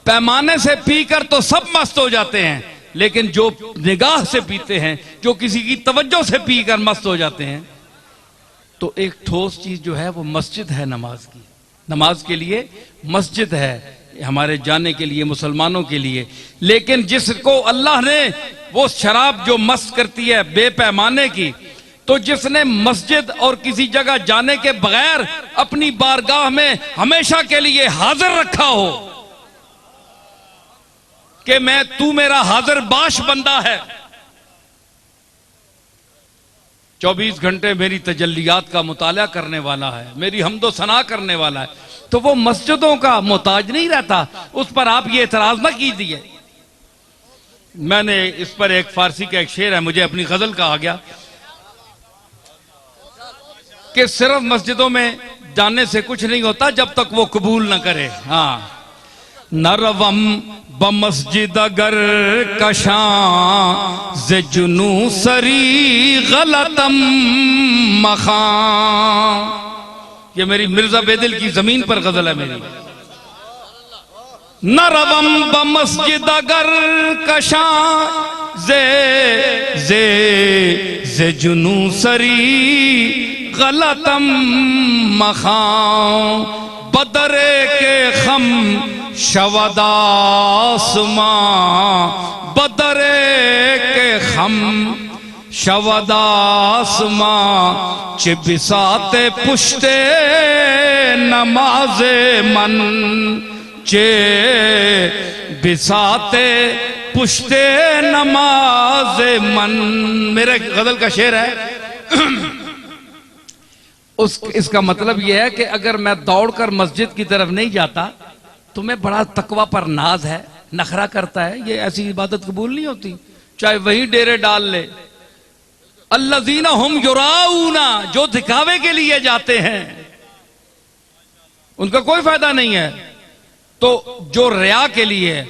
पैमाने से पीकर तो सब मस्त हो जाते हैं, लेकिन जो निगाह से पीते हैं, जो किसी की तवज्जो से पीकर मस्त हो जाते हैं, तो एक ठोस चीज जो है वो मस्जिद है नमाज की। नमाज के लिए मस्जिद है हमारे जाने के लिए, मुसलमानों के लिए। लेकिन जिसको अल्लाह ने वो शराब जो मस्त करती है बेपैमाने की, तो जिसने मस्जिद और किसी जगह जाने के बगैर अपनी बारगाह में हमेशा के लिए हाजिर रखा हो कि तू मेरा हाजिर बाश बंदा है, 24 घंटे मेरी तजल्लियात का मुताला करने वाला है, मेरी हम्दो सना करने वाला है, तो वो मस्जिदों का मोहताज नहीं रहता। उस पर आप ये एतराज ना कीजिए। मैंने इस पर एक फारसी का एक शेर है, मुझे अपनी गजल कहा गया कि सिर्फ मस्जिदों में जाने से कुछ नहीं होता जब तक वो कबूल ना करे। हाँ, नरवम बमस्जिद अगर कशां ज़े जुनू सरी गलतम मखां। ये मेरी मिर्जा बेदिल की जमीन पर गजल है मेरी। नरवम बमस्जिद अगर कशां ज़े जुनू सरी गलतम मखां। बदरे के खम शवदासमां, बदरे के खम शवदासमां, चे बिसाते पुश्ते नमाजे मन, चे बिसाते पुश्ते नमाजे मन। मेरे गजल का शेर है। इसका मतलब यह है कि अगर मैं दौड़कर मस्जिद की तरफ नहीं जाता, तुम्हें बड़ा तकवा पर नाज है, नखरा करता है, ये ऐसी इबादत कबूल नहीं होती, चाहे वहीं डेरे डाल ले। अल्लज़ीना हुम युराऊना, जो दिखावे के लिए जाते हैं उनका कोई फायदा नहीं है। तो जो रिया के लिए,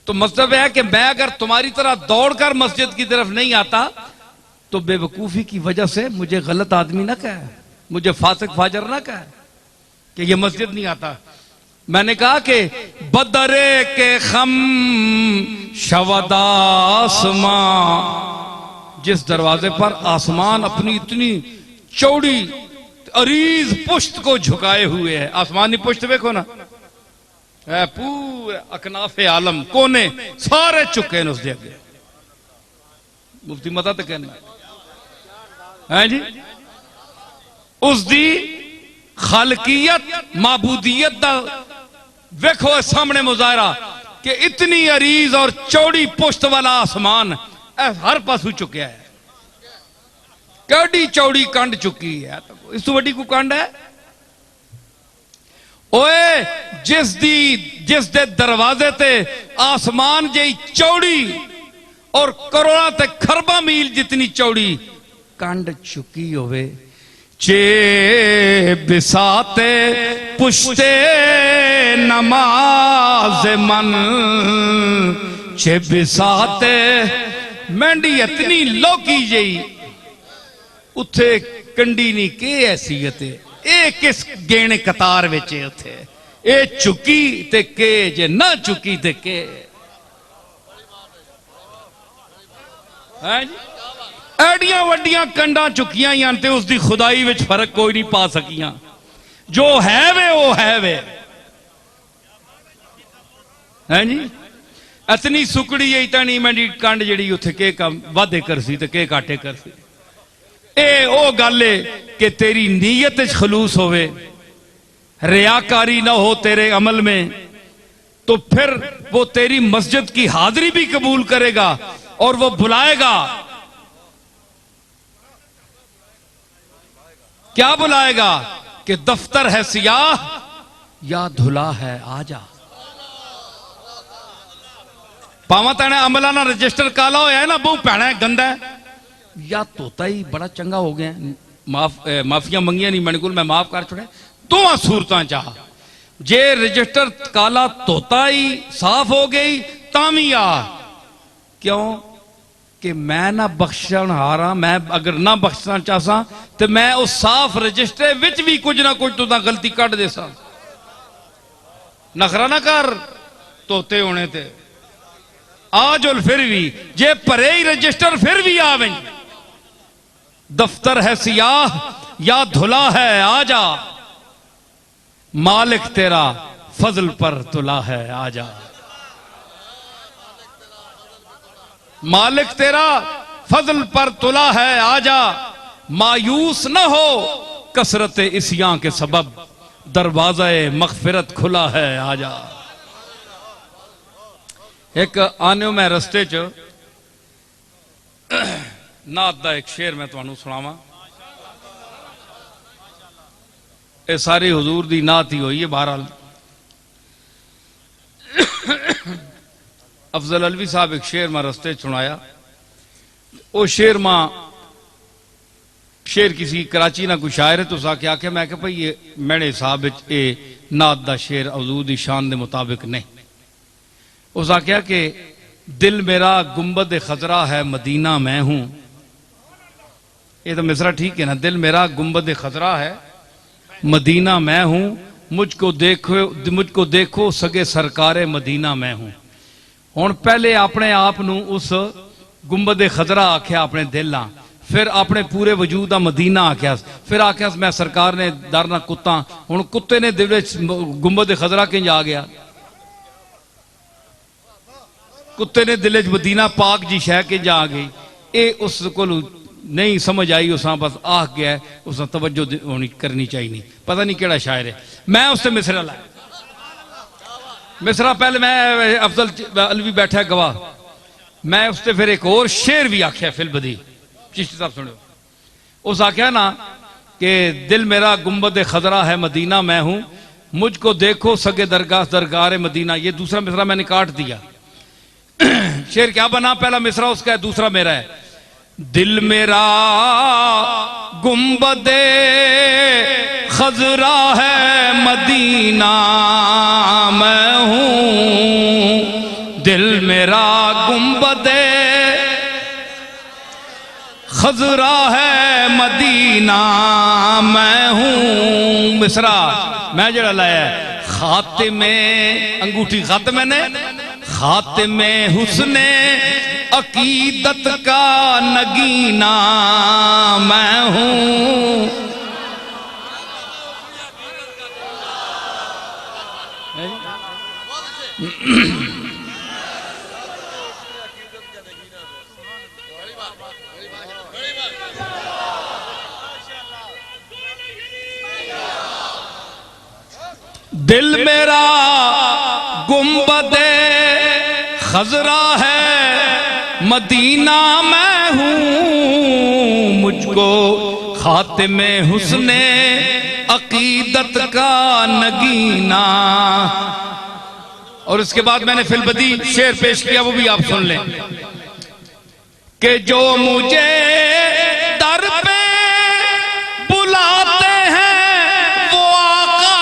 तो मतलब है कि मैं अगर तुम्हारी तरह दौड़कर मस्जिद की तरफ नहीं आता तो बेवकूफी की वजह से मुझे गलत आदमी ना कहे, मुझे फासिक फाजर ना कहे कि ये मस्जिद नहीं आता। मैंने कहा कि बदरे के खम शवदासमां, जिस दरवाजे पर आसमान अपनी इतनी चौड़ी अरीज पुश्त को झुकाए हुए है, आसमानी पुश्त देखो ना, पूरे अकनाफे आलम कोने सारे चुके हैं उसके अगे। मुफ्ती मदद कहना है जी, उसकी खालकियत माबूदियत दा वेखो सामने मुजाहरा कि इतनी अरीज और चौड़ी पुश्त वाला आसमान हर पासू चुकिया है। कड़ी चौड़ी कंड चुकी है, इस तो वड्डी को कंड है ओए, जिस दे दरवाजे ते आसमान जी चौड़ी और करोड़ों ते खरबा मील जितनी चौड़ी कंड चुकी होवे, चे बिसाते पुश्ते नमाज मन, चे बिसाते मैंडी इतनी लौकी जई उथे कंडी नहीं के हैसीयत है, ए किस गेणे कतार विच है उथे, ए चुकी ते के जे ना चुकी ते के है जी। एडियां वड्डियां कंडा चुकियां ही ते उसकी खुदाई विच फर्क कोई नहीं पा सकियां। जो है वे वो है वे, है जी। इतनी सुकड़ी है इतनी मैंडी कंड जी उथे के काम वादे कर सी ते के काटे कर सी। ए ओ गल है कि तेरी नीयत खलूस होवे, रियाकारी ना हो तेरे अमल में, तो फिर वो तेरी मस्जिद की हाजिरी भी कबूल करेगा और वो बुलाएगा। क्या बुलाएगा कि दफ्तर है सियाह या धुला है आजा। पावा ताने अमला ना रजिस्टर काला होया है ना, बहु भैना है गंदा है, या तोता ही बड़ा चंगा हो गया, माफिया मंगिया नहीं मैंने को, मैं माफ कर छोड़े। दोवां सूरतां चाह जे रजिस्टर काला तोता ही साफ हो गई तामी आ, क्यों कि मैं ना बख्शण हारा, मैं अगर ना बख्शना चाहसा तो मैं उस साफ रजिस्टर विच भी कुछ ना कुछ तो गलती कट दे सा। नखरा ना कर तोते होने ते आज और फिर भी जे भरे ही रजिस्टर फिर भी आवे, दफ्तर है सियाह या धुला है आजा, मालिक तेरा फजल पर तुला है आजा, मालिक तेरा फजल पर तुला है आजा, मायूस न हो कसरत इस्यां के सबब, दरवाजा मगफिरत खुला है आजा। एक आने मैं रस्ते च नात दा एक शेर मैं तुहानू सुनावा। ये सारी हुजूर दी नात ही हुई है। बहरहाल अफजल अलवी साहब एक शेर मैं रस्ते सुनाया, वो शेर मां शेर किसी कराची ना कोई शायर है तो साके आके मैं भाई ये मेरे हिसाब ये नात दा शेर हुजूर दी शान दे मुताबिक नहीं। उस आख्या कि दिल मेरा गुंबद खजरा है मदीना मैं हूं, ये तो मिसरा ठीक है ना, दिल मेरा गुंबद खजरा है मदीना मैं हूं, मुझको देखो सगे सरकारे मदीना मैं हूं। हुण पहले अपने आप नूं उस गुंबद खजरा आख्या अपने दिल आ, फिर अपने पूरे वजूद का मदीना आख्या, फिर आख्या मैं सरकार ने डर ना कुत्ता, हुण कुत्ते ने दिल गुंबद खजरा किंज आ गया, कुत्ते ने दिल च मदीना पाक जी शह किंज आ गई, ये उस को नहीं समझ आई, उस बस आख गया, उस तवज्जो होनी करनी चाहिए नहीं, पता नहीं केड़ा शायर है। मैं उससे मिसरा लाया, मिसरा पहले मैं अफजल अलवी बैठा गवाह, मैं उससे फिर एक और शेर भी आख्या फिल बदी, चिश्ती साहब सुनो, उस आख्या ना कि दिल मेरा गुंबद खजरा है मदीना मैं हूं, मुझको देखो सगे दरगाह दरगार मदीना। ये दूसरा मिसरा मैंने काट दिया। शेर क्या बना, पहला मिसरा उसका है, दूसरा मेरा है। दिल मेरा गुंबदे खजरा है मदीना मैं हूं, दिल मेरा गुंबदे खजरा है मदीना मैं हूं। मिसरा मैं जड़ा लाया, खातिमे अंगूठी खत मैंने, खातिमे हुस्ने अकीदत का नगीना मैं हूं। दिल मेरा गुंबदे खजरा है मदीना मैं हूं, मुझको खातिमे हुस्ने अकीदत का नगीना। और उसके बाद मैंने फिलबदी शेर पेश किया, वो भी आप सुन लें कि जो मुझे दर पे बुलाते हैं वो आका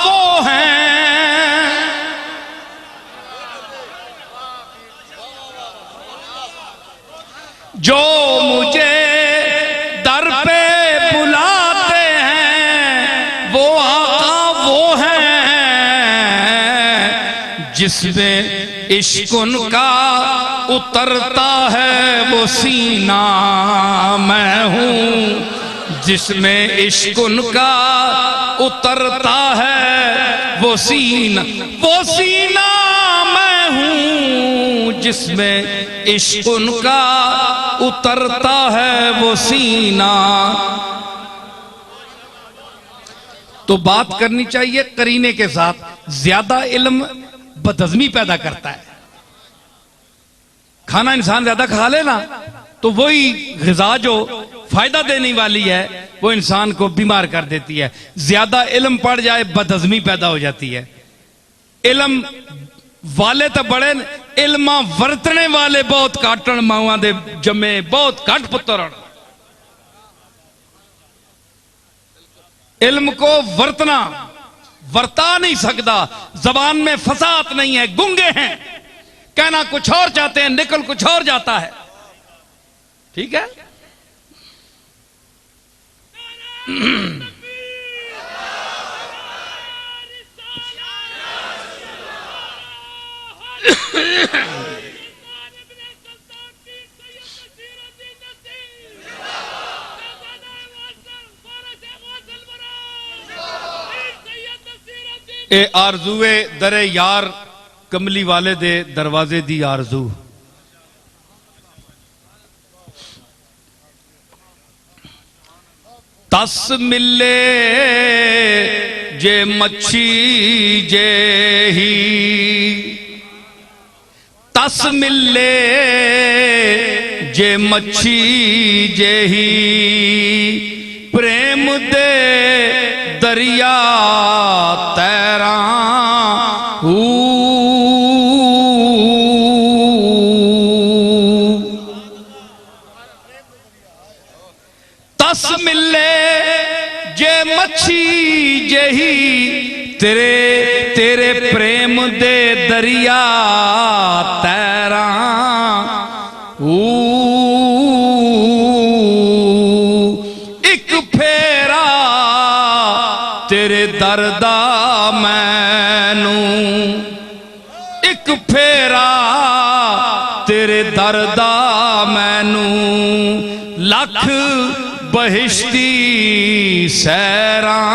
वो हैं, जो मुझे दर पे बुलाते हैं वो आका वो हैं, जिसमें इश्क उनका उतरता है वो सीना मैं हूं, जिसमें इश्क उनका उतरता है वो सीना मैं हूं, जिसमें इश्क उनका उतरता है वो सीना। तो बात करनी चाहिए करीने के साथ। ज्यादा इल्म बदहजमी पैदा करता है। खाना इंसान ज्यादा खा लेना तो वही ग़िज़ा जो फायदा देने वाली है वो इंसान को बीमार कर देती है। ज्यादा इल्म पड़ जाए बदहजमी पैदा हो जाती है। इल्म वाले तो बड़े, इल्मा वरतने वाले बहुत काटन, मावा दे जमे बहुत घट पुत्र। इल्म को वर्ता नहीं सकता, जबान में फसाद नहीं है, गुंगे हैं, कहना कुछ और चाहते हैं, निकल कुछ और जाता है। ठीक है, ए आरज़ूए दरे यार कमली वाले दे दरवाजे दी आरज़ू। तस मिले जे मच्छी जे ही, तस मिले जे मच्छी जे ही, प्रेम दे दरिया तैरा तस मिले जे मच्छी जही, तेरे प्रेम दे दरिया तैरा एक फेरा तेरे दरदा मैनू, एक फेरा तेरे दर दा मैनू लख बहिश्ती सैरां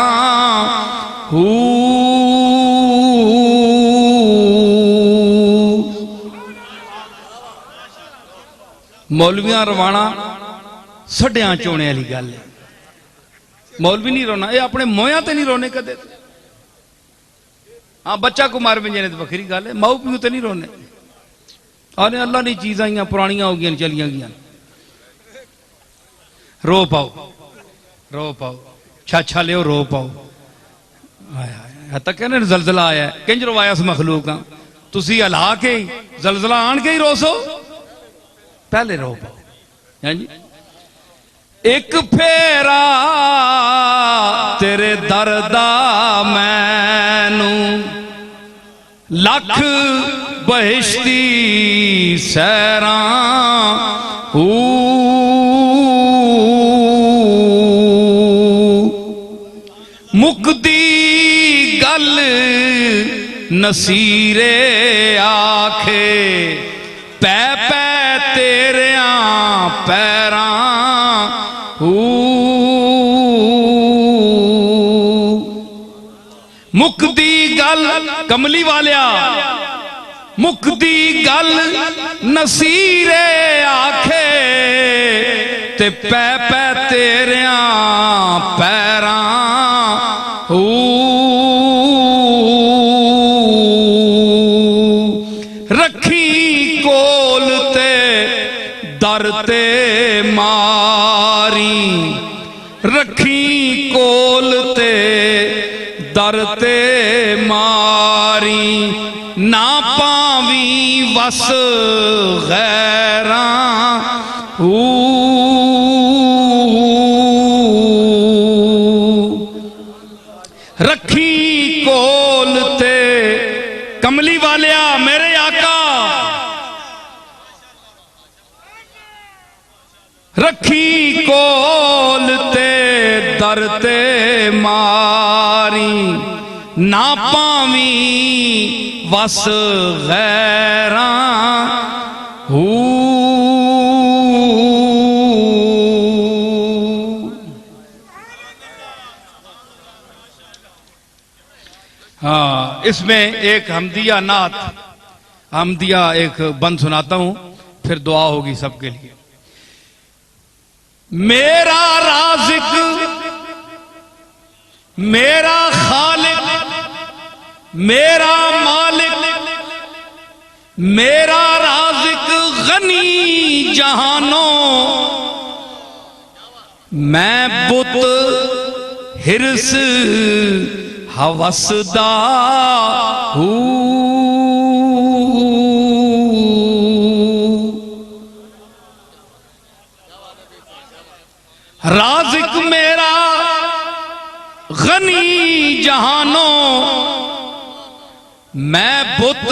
मौलवियां रवाना सड्डियां चोने वाली गल है। मौलवी नहीं रोना, ये अपने मोया ते नहीं रोने कदे। हाँ बच्चा को मार बंजे ने तो वखरी गल है, माऊ प्यू तो नहीं रोने। आने अल्लाह दी चीज़ां ही पुरानियां हो गई चलियां गई। रो पाओ रो पाओ, छाछा लियो रो पाओ। तक कहने जलजला आया, किंज रवाया इस मखलूक तुसी हला के जलजला आन के ही रोसो, पहले रो पाओ। है जी एक फेरा तेरे दर दा मैनू लख बहिश्ती सैरां मुकदी गल नसीरे आखे पै पै तेरिया पैरां मुकदी गल कमली वालिया, मुकदी गल नसीरे आखे ते पै पै तेरिया पैरां रखी कोल ते दर ते मारी, रखी कोल ते दर ते मारी ना पावी वस गैरां रखी कोल ते कमली वालिया मेरे आका, रखी कोल ते दर ते मारी ना पावी वस गैरां हाँ इसमें एक हमदिया नात, हमदिया एक बंद सुनाता हूं, फिर दुआ होगी सबके लिए। मेरा राज़िक मेरा खालिक मेरा मालिक मेरा राज़िक गनी जहानों, मैं बुत हिरस हवसदा हूँ। राज़िक मेरा गनी जहानों, मैं बुत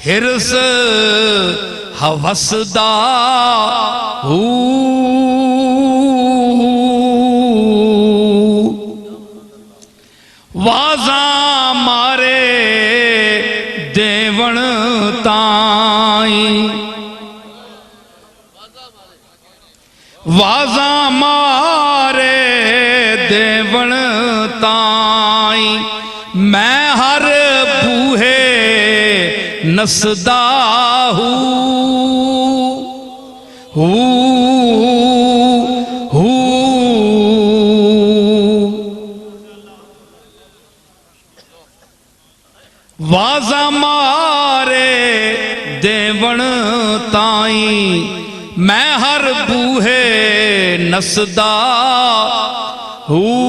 हिरस हवसदा हूँ। वाजा मारे देवण ताई, वाजा मारे देवण ताई मैं हर बूहे नसदा वाजा मारे देवण ताई मैं हर बूहे नसदा हूँ।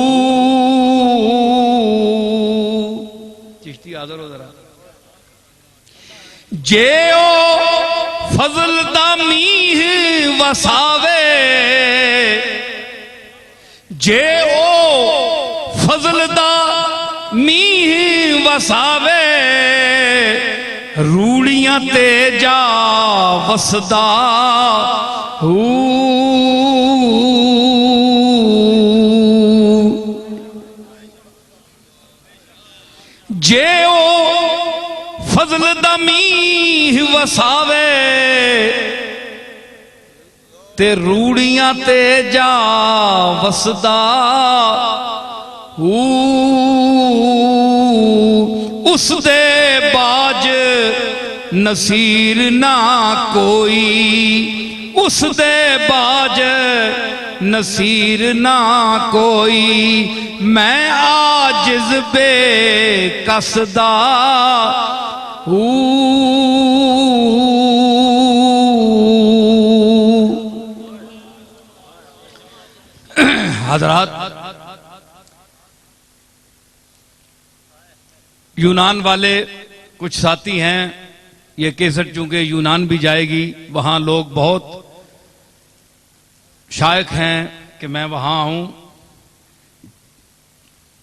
चिश्ती हाज़िर हो जरा। जे ओ फजल दा मीह वसावे, जे ओ फजल दा मीह वसावे रूड़ियां ते जा वसदा जे ओ फजल दा मीह वसावे ते रूड़ियां ते जा वसदा उस दे बाज नसीर ना कोई, उस दे बाज नसीर ना कोई। मैं आजिज़ बेकसदा हजरात, यूनान वाले कुछ साथी हैं, ये केसट चूंकि यूनान भी जाएगी, वहां लोग बहुत शायक हैं कि मैं वहां आऊं।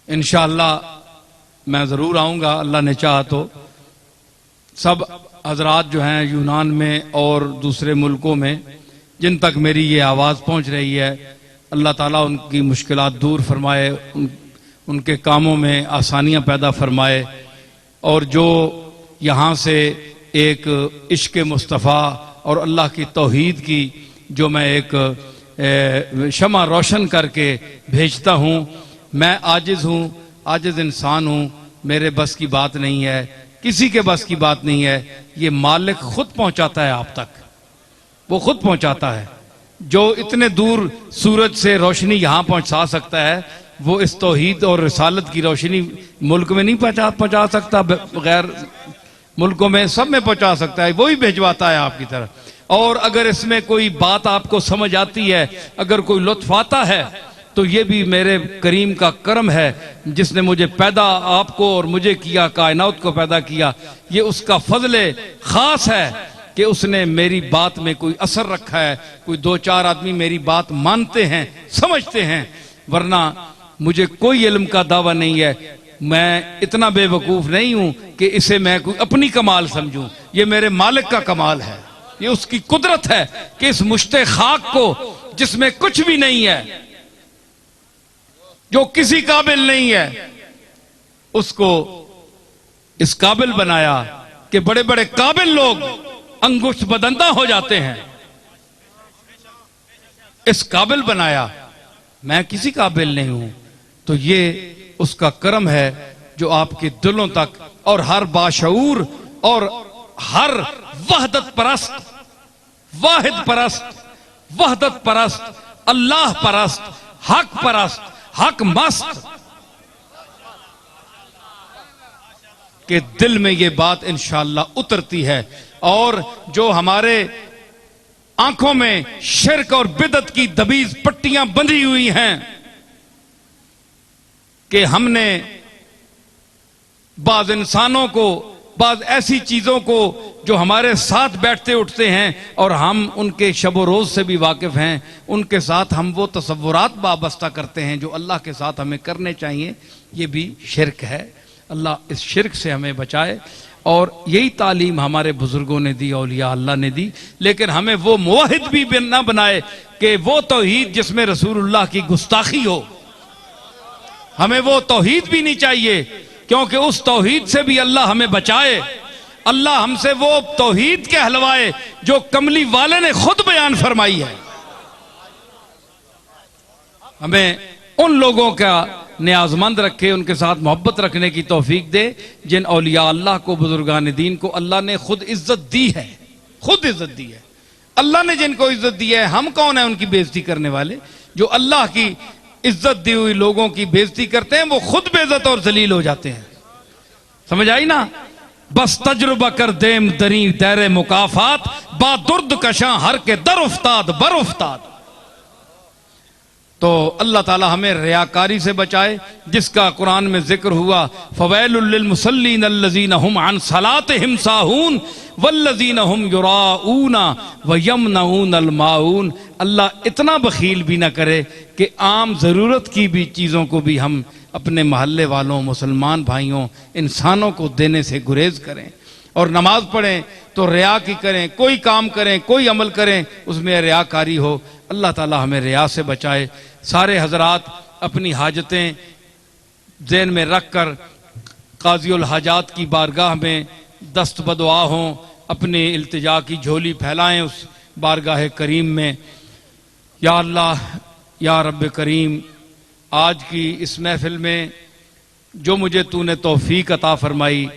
इंशाअल्लाह मैं जरूर आऊंगा, अल्लाह ने चाहा तो। सब हजरात जो हैं यूनान में और दूसरे मुल्कों में, जिन तक मेरी ये आवाज़ पहुंच रही है, अल्लाह ताला उनकी मुश्किलात दूर फरमाए, उनके कामों में आसानियां पैदा फरमाए। और जो यहाँ से एक इश्क मुस्तफ़ा और अल्लाह की तौहीद की जो मैं एक शमा रोशन करके भेजता हूँ, मैं आजिज़ हूँ, आजिज़ इंसान हूँ, मेरे बस की बात नहीं है, किसी के बस की बात नहीं है। ये मालिक खुद पहुँचाता है आप तक, वो खुद पहुँचाता है। जो इतने दूर सूरज से रोशनी यहाँ पहुँचा सकता है, वो इस तौहीद और रिसालत की रोशनी मुल्क में नहीं पहुँचा सकता, बगैर मुल्कों में सब में पहुँचा सकता है, वही भिजवाता है आपकी तरफ। और अगर इसमें कोई बात आपको समझ आती है, अगर कोई लुत्फ आता है, तो ये भी मेरे करीम का करम है, जिसने मुझे पैदा आपको और मुझे किया, कायनात को पैदा किया। ये उसका फजल खास है कि उसने मेरी बात में कोई असर रखा है, कोई दो चार आदमी मेरी बात मानते हैं, समझते हैं, वरना मुझे कोई इल्म का दावा नहीं है। मैं इतना बेवकूफ नहीं हूं कि इसे मैं कोई अपनी कमाल समझूं, ये मेरे मालिक का कमाल है, ये उसकी कुदरत है कि इस मुश्ते खाक को, जिसमें कुछ भी नहीं है, जो किसी काबिल नहीं है, उसको इस काबिल बनाया कि बड़े बड़े काबिल लोग अंगुष्ठ बदंदा हो जाते हैं। इस काबिल बनाया, मैं किसी काबिल नहीं हूं। तो ये उसका करम है जो आपके दिलों तक और हर बाशऊर और हर वहदत परस्त, वाहिद परस्त, वहदत परस्त, अल्लाह परस्त, हक परस्त, हक मस्त के दिल में ये बात इंशाअल्लाह उतरती है। और जो हमारे आंखों में शिर्क और बिदत की दबीज पट्टियां बंधी हुई हैं कि हमने बाज इंसानों को, बाज ऐसी चीजों को जो हमारे साथ बैठते उठते हैं और हम उनके शब रोज से भी वाकिफ हैं, उनके साथ हम वो तसव्वुरात वाबस्ता करते हैं जो अल्लाह के साथ हमें करने चाहिए, ये भी शिर्क है। अल्लाह इस शिर्क से हमें बचाए। और यही तालीम हमारे बुजुर्गों ने दी, औलिया अल्लाह ने दी। लेकिन हमें वो मुवाहिद भी ना बनाए कि वो तौहीद जिसमें रसूलुल्लाह की गुस्ताखी हो, हमें वो तौहीद भी नहीं चाहिए, क्योंकि उस तौहीद से भी अल्लाह हमें बचाए। अल्लाह हमसे वो तौहीद कहलवाए जो कमली वाले ने खुद बयान फरमाई है। हमें उन लोगों का नियाजमंद रखे, उनके साथ मोहब्बत रखने की तौफीक दे जिन औलिया अल्लाह को, बुजुर्गान दीन को अल्लाह ने खुद इज्जत दी है, खुद इज्जत दी है। अल्लाह ने जिनको इज्जत दी है, हम कौन है उनकी बेइज्जती करने वाले? जो अल्लाह की इज्जत दी हुई लोगों की बेइज्जती करते हैं, वो खुद बेइज्जत और जलील हो जाते हैं। समझ आई ना? बस तजुर्बा कर देम दरी दैरे मुकाफात, बादुर्द कशा हर के दर उफ्ताद बर उफ्ताद। तो अल्लाह ताला हमें रियाकारी से बचाए, जिसका कुरान में जिक्र हुआ, फवैलुल लिल मुसल्लीन अल्लज़ीना हुम अन सलातिहिम साहून वल्लज़ीना हुम युराऊना व यमनऊनल माऊन। अल्लाह इतना बखील भी ना करे कि आम ज़रूरत की भी चीज़ों को भी हम अपने महल्ले वालों, मुसलमान भाइयों, इंसानों को देने से गुरेज करें। और नमाज पढ़ें तो रिया की करें, कोई काम करें, कोई अमल करें, उसमें रियाकारी हो। अल्लाह ताला हमें रिया से बचाए। सारे हजरात अपनी हाजतें ज़हन में रख कर काज़ीउल हाजात की बारगाह में दस्त बदुआ हों, अपने इल्तिजा की झोली फैलाएं उस बारगाह करीम में। या अल्लाह या रब करीम, आज की इस महफिल में जो मुझे तूने तौफीक अता फरमाई,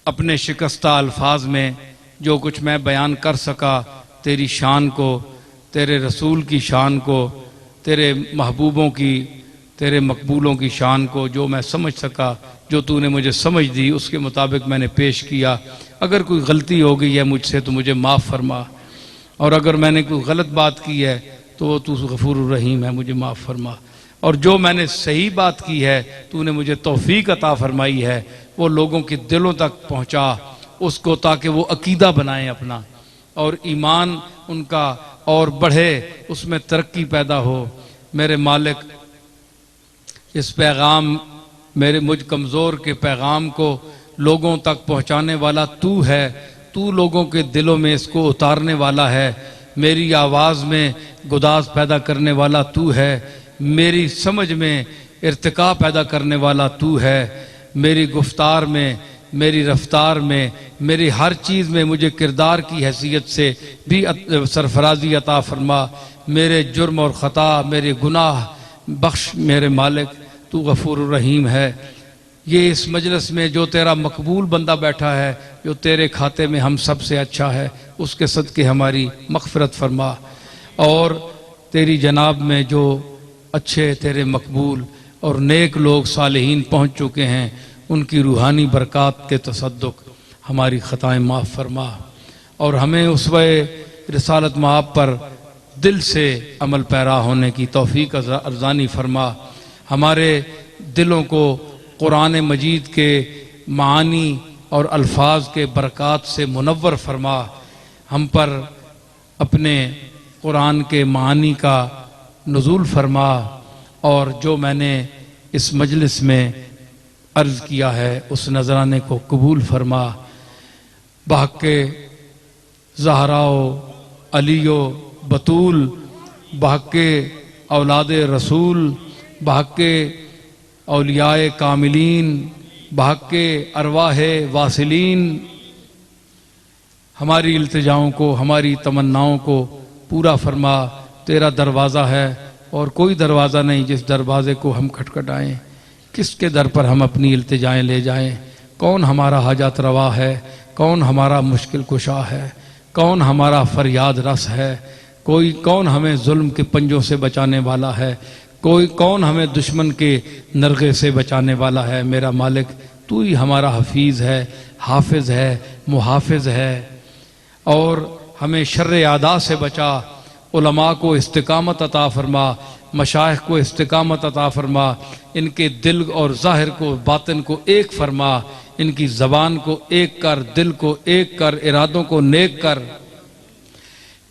अपने शिकस्ता अल्फाज में जो कुछ मैं बयान कर सका, तेरी शान को, तेरे रसूल की शान को, तेरे महबूबों की, तेरे मकबूलों की शान को जो मैं समझ सका, जो तूने मुझे समझ दी, उसके मुताबिक मैंने पेश किया। अगर कोई गलती हो गई है मुझसे तो मुझे माफ़ फरमा, और अगर मैंने कोई गलत बात की है तो वो तू गफूर रहीम है, मुझे माफ़ फरमा। और जो मैंने सही बात की है, तूने मुझे तौफीक अता फरमाई है, वो लोगों के दिलों तक पहुँचा उसको, ताकि वो अकीदा बनाएं अपना और ईमान उनका और बढ़े, उसमें तरक्की पैदा हो। मेरे मालिक, इस पैगाम, मेरे मुझ कमज़ोर के पैगाम को लोगों तक पहुँचाने वाला तू है, तू लोगों के दिलों में इसको उतारने वाला है। मेरी आवाज़ में गुदाज पैदा करने वाला तू है, मेरी समझ में इर्तिका पैदा करने वाला तू है, मेरी गुफ्तार में, मेरी रफ्तार में, मेरी हर चीज़ में मुझे किरदार की हैसियत से भी सरफराजी अता फरमा। मेरे जुर्म और ख़ता, मेरे गुनाह बख्श मेरे मालिक, तू गफूर रहीम है। ये इस मजलिस में जो तेरा मकबूल बंदा बैठा है, जो तेरे खाते में हम सब से अच्छा है, उसके सदके हमारी मग़फ़िरत फरमा। और तेरी जनाब में जो अच्छे तेरे मकबूल और नेक लोग सालिहीन पहुँच चुके हैं, उनकी रूहानी बरक़ात के तसद्दुक़ हमारी ख़ताएँ माफ़ फरमा, और हमें उसवे रिसालत मआब पर दिल से अमल पैरा होने की तौफ़ीक़ अर्ज़ानी फरमा। हमारे दिलों को कुरान मजीद के मानी और अल्फाज के बरक़ात से मुनव्वर फरमा। हम पर अपने कुरान के मानी का नुज़ूल फरमा, और जो मैंने इस मजलिस में अर्ज़ किया है उस नजराने को कबूल फरमा। बहक़े ज़हराओ अलियो बतूल, बहक़े औलाद रसूल, बहक़े औलियाए कामिलीन, बहक़े अरवाहे वासिलीन, हमारी इल्तिजाओं को, हमारी तमन्नाओं को पूरा फरमा। तेरा दरवाज़ा है और कोई दरवाज़ा नहीं जिस दरवाज़े को हम खटखटाएं। किसके दर पर हम अपनी इल्तिजाएं ले जाएं? कौन हमारा हाजत रवा है? कौन हमारा मुश्किल कुशा है? कौन हमारा फरियाद रस है? कोई कौन हमें जुल्म के पंजों से बचाने वाला है? कोई कौन हमें दुश्मन के नरगे से बचाने वाला है? मेरा मालिक, तू ही हमारा हफीज़ है, हाफिज़ है, मुहाफिज़ है, और हमें शर्र आदा से बचा। उलमा को इस्तिकामत अता फरमा, मशाइख को इस्तिकामत अता फरमा, इनके दिल और ज़ाहिर को, बातिन को एक फरमा, इनकी ज़बान को एक कर, दिल को एक कर, इरादों को नेक कर,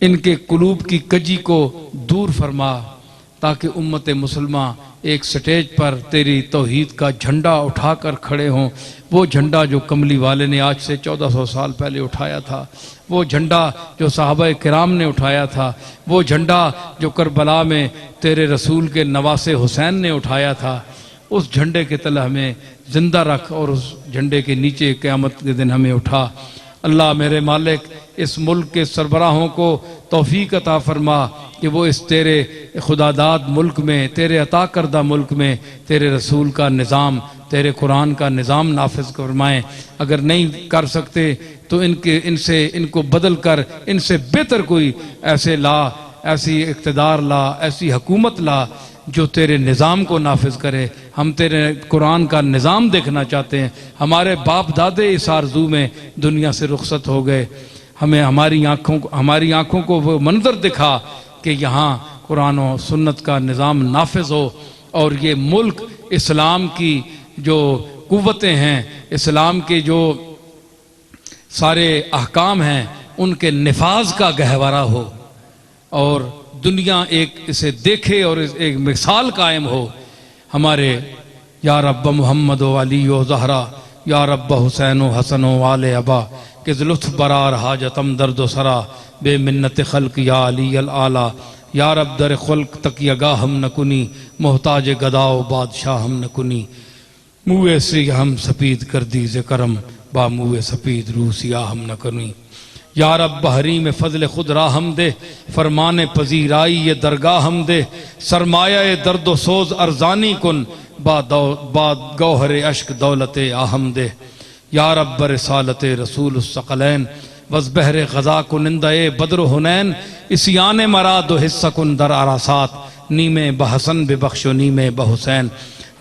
इनके कुलूब की कजी को दूर फरमा, ताकि उम्मत मुसलमा एक स्टेज पर तेरी तौहीद का झंडा उठाकर खड़े हों। वो झंडा जो कमली वाले ने आज से 1400 साल पहले उठाया था, वो झंडा जो सहाबा किराम ने उठाया था, वो झंडा जो करबला में तेरे रसूल के नवासे हुसैन ने उठाया था, उस झंडे के तले हमें जिंदा रख और उस झंडे के नीचे क़यामत के दिन हमें उठा। अल्लाह मेरे मालिक, इस मुल्क के सरबराहों को तौफीक अता फरमा कि वो इस तेरे खुदादाद मुल्क में, तेरे अता करदा मुल्क में तेरे रसूल का निज़ाम, तेरे कुरान का निज़ाम नाफिज फरमाएँ। अगर नहीं कर सकते तो इनको बदल कर इनसे बेहतर कोई ऐसे ला, ऐसी इक़्तिदार ला, ऐसी हुकूमत ला जो तेरे निज़ाम को नाफिज करे। हम तेरे कुरान का निज़ाम देखना चाहते हैं। हमारे बाप दादे इस आरज़ू में दुनिया से रुखसत हो गए। हमें हमारी आँखों को वो मंजर दिखा कि यहाँ कुरान और सुन्नत का निज़ाम नाफिज हो, और ये मुल्क इस्लाम की जो कुव्वतें हैं, इस्लाम के जो सारे अहकाम हैं, उनके निफाज का गहवारा हो, और दुनिया एक इसे देखे और एक मिसाल कायम हो। हमारे या रब्ब मोहम्मद वाली ज़हरा, या रब्ब हुसैन हसन वाले अबा के लुत्फ़ बरार हाजतम दर्द सरा, बेमिन्नत खल्क या अली अल आला, या रब दर खल्क तकियगा हम न कुनी, मोहताज गदाओ बादशाह हम न कुनी, मुँह से हम सपीद कर दीज़े करम, बा मुँह सपीद रूसिया हम न कुनी। या रब बहरी में फजल खुद राहम दे, फरमाने पजीराई ये दरगाह हम दे, सरमाया दर्द सोज अरजानी कुन, बाद गौहर अश्क दौलत आहम दे। या रब रिसालत रसूल सकलैन, वस बहर गजा कुनिंदे बद्र हुनैन, इसियान मराद हिस्सा कुन दर आरासात, नीमे बहसन बेबख्शो नीमे बहुसैन।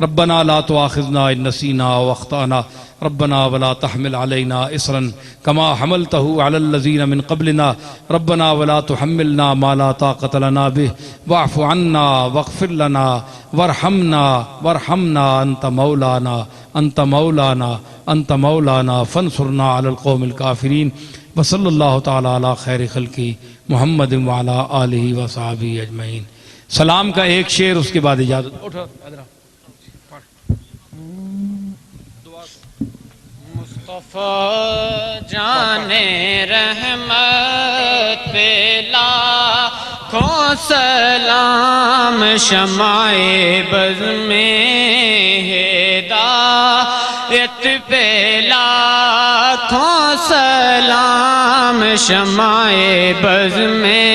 रब्बना ला तुआखिज़ना इन नसीना व अख्ताना, रब्बना वला तहमिल अलैना इसरन कमा हमलतहु अलल लज़ीना मिन क़ब्लिना, रब्बना वला तुहम्मिलना मा ला ताक़त लना बिह, वअफ़ु अन्ना वग़फ़िर लना वरहमना अंत मौलाना फंसुरना अलल क़ौमिल काफ़िरीन। व सल्लल्लाहु तआला अला खैरि खल्क़ि मुहम्मद व अला आलिहि व सहाबिहि अजमईन। सलाम का एक शेर, उसके बाद इजाज़त। मुस्तफ़ा जाने रहमत पे लाखों सलाम, शमाए बज़ में हिदायत पे लाखों सलाम, शमाए बज़ में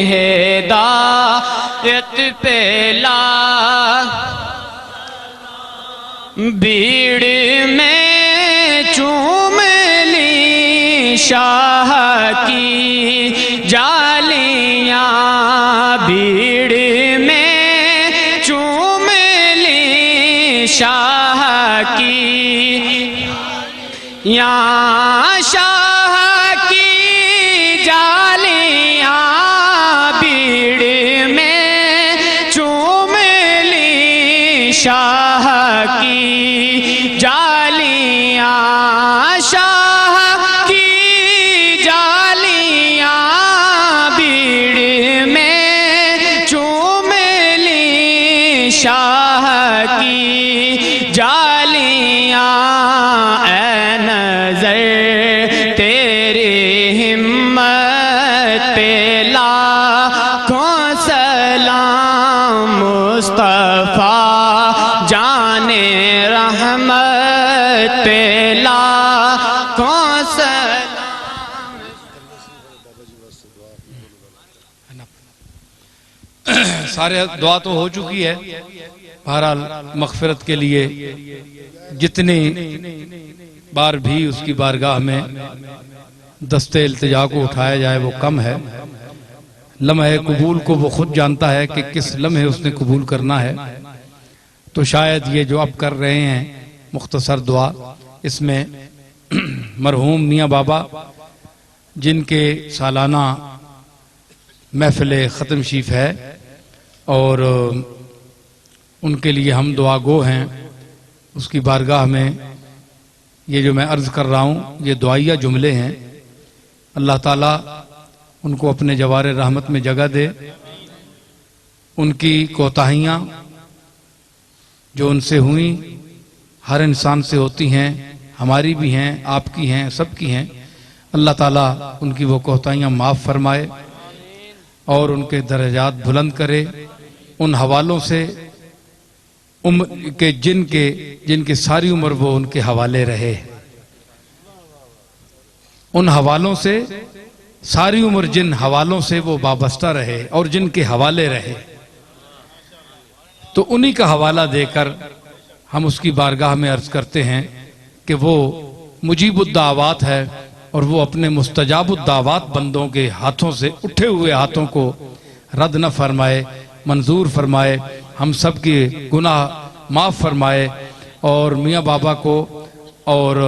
हिदायत पे भीड़ में चूम ली शाह की जालियां, भीड़ में चूम ली शाह की यहाँ शाह की जालियां, भीड़ में चूम ली शाह की जालियां, शाह की जालियां, भीड़ में चूम ली शाह की जालियां। ऐ नज़र तेरी हिम्मत पे लाखों सलाम, मुस्तफ़ा जाने रहमत पे लाखों सलाम। सारे दुआ तो हो चुकी है। बहरहाल मग़फ़िरत के लिए जितनी बार भी उसकी बारगाह में दस्ते इल्तिजा को उठाया जाए वो कम है। लम्हे कबूल को वो खुद जानता है कि किस लम्हे उसने कबूल करना है। तो शायद ये जो अब कर रहे हैं मुख्तसर दुआ, इसमें मरहूम मियाँ बाबा जिनके सालाना महफिल ख़त्म शीफ है और उनके लिए हम दुआ गो हैं, उसकी बारगाह में ये जो मैं अर्ज़ कर रहा हूँ ये दुआइया जुमले हैं। अल्लाह ताला उनको अपने जवारे रहमत में जगह दे। उनकी कोताहियाँ जो उनसे हुई, हर इंसान से होती हैं, हमारी भी हैं, आपकी हैं, सबकी हैं। अल्लाह ताला उनकी वो कोताहियाँ माफ़ फरमाए और उनके दर्जात बुलंद करे। उन हवालों से उम्र के जिनके सारी उम्र वो उनके हवाले रहे, उन हवालों से सारी उम्र जिन हवालों से वो वाबस्ता रहे और जिनके हवाले रहे, तो उन्हीं का हवाला देकर हम उसकी बारगाह में अर्ज करते हैं कि वो मुजीबुद्दावात है और वो अपने मुस्तजाबुद्दावात बंदों के हाथों से उठे हुए हाथों को रद्द न फरमाए, मंजूर फरमाए, हम सब के गुनाह माफ़ फरमाए। और मियाँ बाबा को और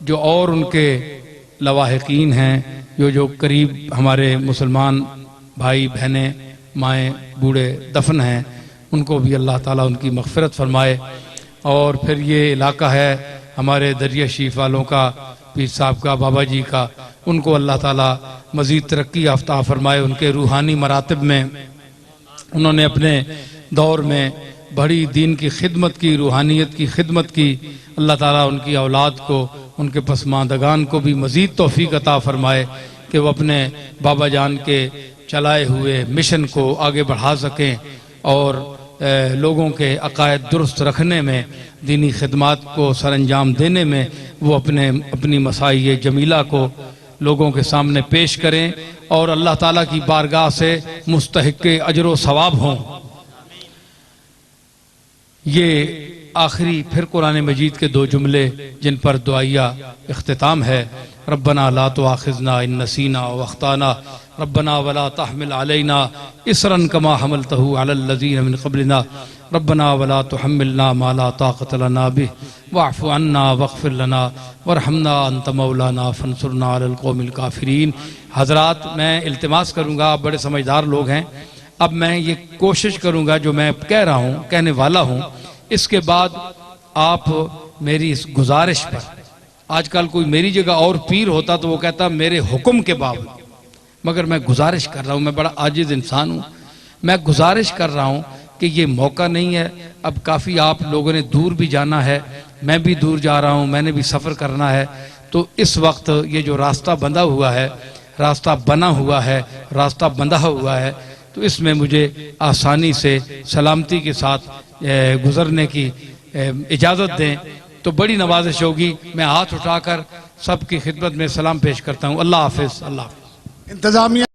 जो और उनके लवाहिकीन हैं, जो करीब हमारे मुसलमान भाई बहनें माएँ बूढ़े दफन हैं, उनको भी अल्लाह ताला उनकी मग़फ़िरत फरमाए। और फिर ये इलाका है हमारे दरिया शरीफ वालों का, पीर साहब का, बाबा जी का, उनको अल्लाह ताला मज़ीद तरक्की याफ्ता फरमाए। उनके रूहानी मरातब में उन्होंने अपने दौर में बड़ी दीन की खिदमत की, रूहानियत की खिदमत की। अल्लाह ताला उनकी औलाद को, उनके पसमानदगान को भी मज़ीद तौफ़ीक़ अता फ़रमाए कि वो अपने बाबा जान के चलाए हुए मिशन को आगे बढ़ा सकें और लोगों के अकायद दुरुस्त रखने में, दीनी खिदमत को सर अंजाम देने में वो अपनी मसाई जमीला को लोगों के सामने पेश करें और अल्लाह ताला की बारगाह से मुस्तहिक अजर सवाब हों। ये आखिरी फिर कुरान मजीद के दो जुमले जिन पर दुआया इख्तिताम है, रब्बना ला तुआखिज़ना इन नसीना व अख्ताना रब्बना वला तहमिल अलैना इसरन कमा हमलतहु अलल लज़ीना मिन क़ब्लिना रब्बना वला तुहम्मिलना मा ला ताक़त लना बिह वअफ़ु अन्ना वग़फ़िर लना वरहमना अंत मौलाना फंसुरना अलल क़ौमिल काफ़िरीन। हज़रात, मैं इल्तिमास करूँगा, आप बड़े समझदार लोग हैं, अब मैं ये कोशिश करूँगा जो मैं कह रहा हूँ, कहने वाला हूँ, इसके बाद आप मेरी इस गुजारिश पर, आजकल कोई मेरी जगह और पीर होता तो वो कहता मेरे हुक्म के बावजूद, मगर मैं गुजारिश कर रहा हूँ, मैं बड़ा आजिज इंसान हूँ, मैं गुजारिश कर रहा हूँ कि ये मौका नहीं है। अब काफ़ी आप लोगों ने दूर भी जाना है, मैं भी दूर जा रहा हूँ, मैंने भी सफ़र करना है, तो इस वक्त ये जो रास्ता बंधा हुआ है, रास्ता बना हुआ है, रास्ता बंधा हुआ है, तो इसमें मुझे आसानी से सलामती के साथ गुज़रने की इजाज़त दें तो बड़ी नवाजिश होगी। मैं हाथ उठाकर सबकी खिदमत में सलाम पेश करता हूँ। अल्लाह हाफिज़। अल्लाह हाफिज़। इंतजामिया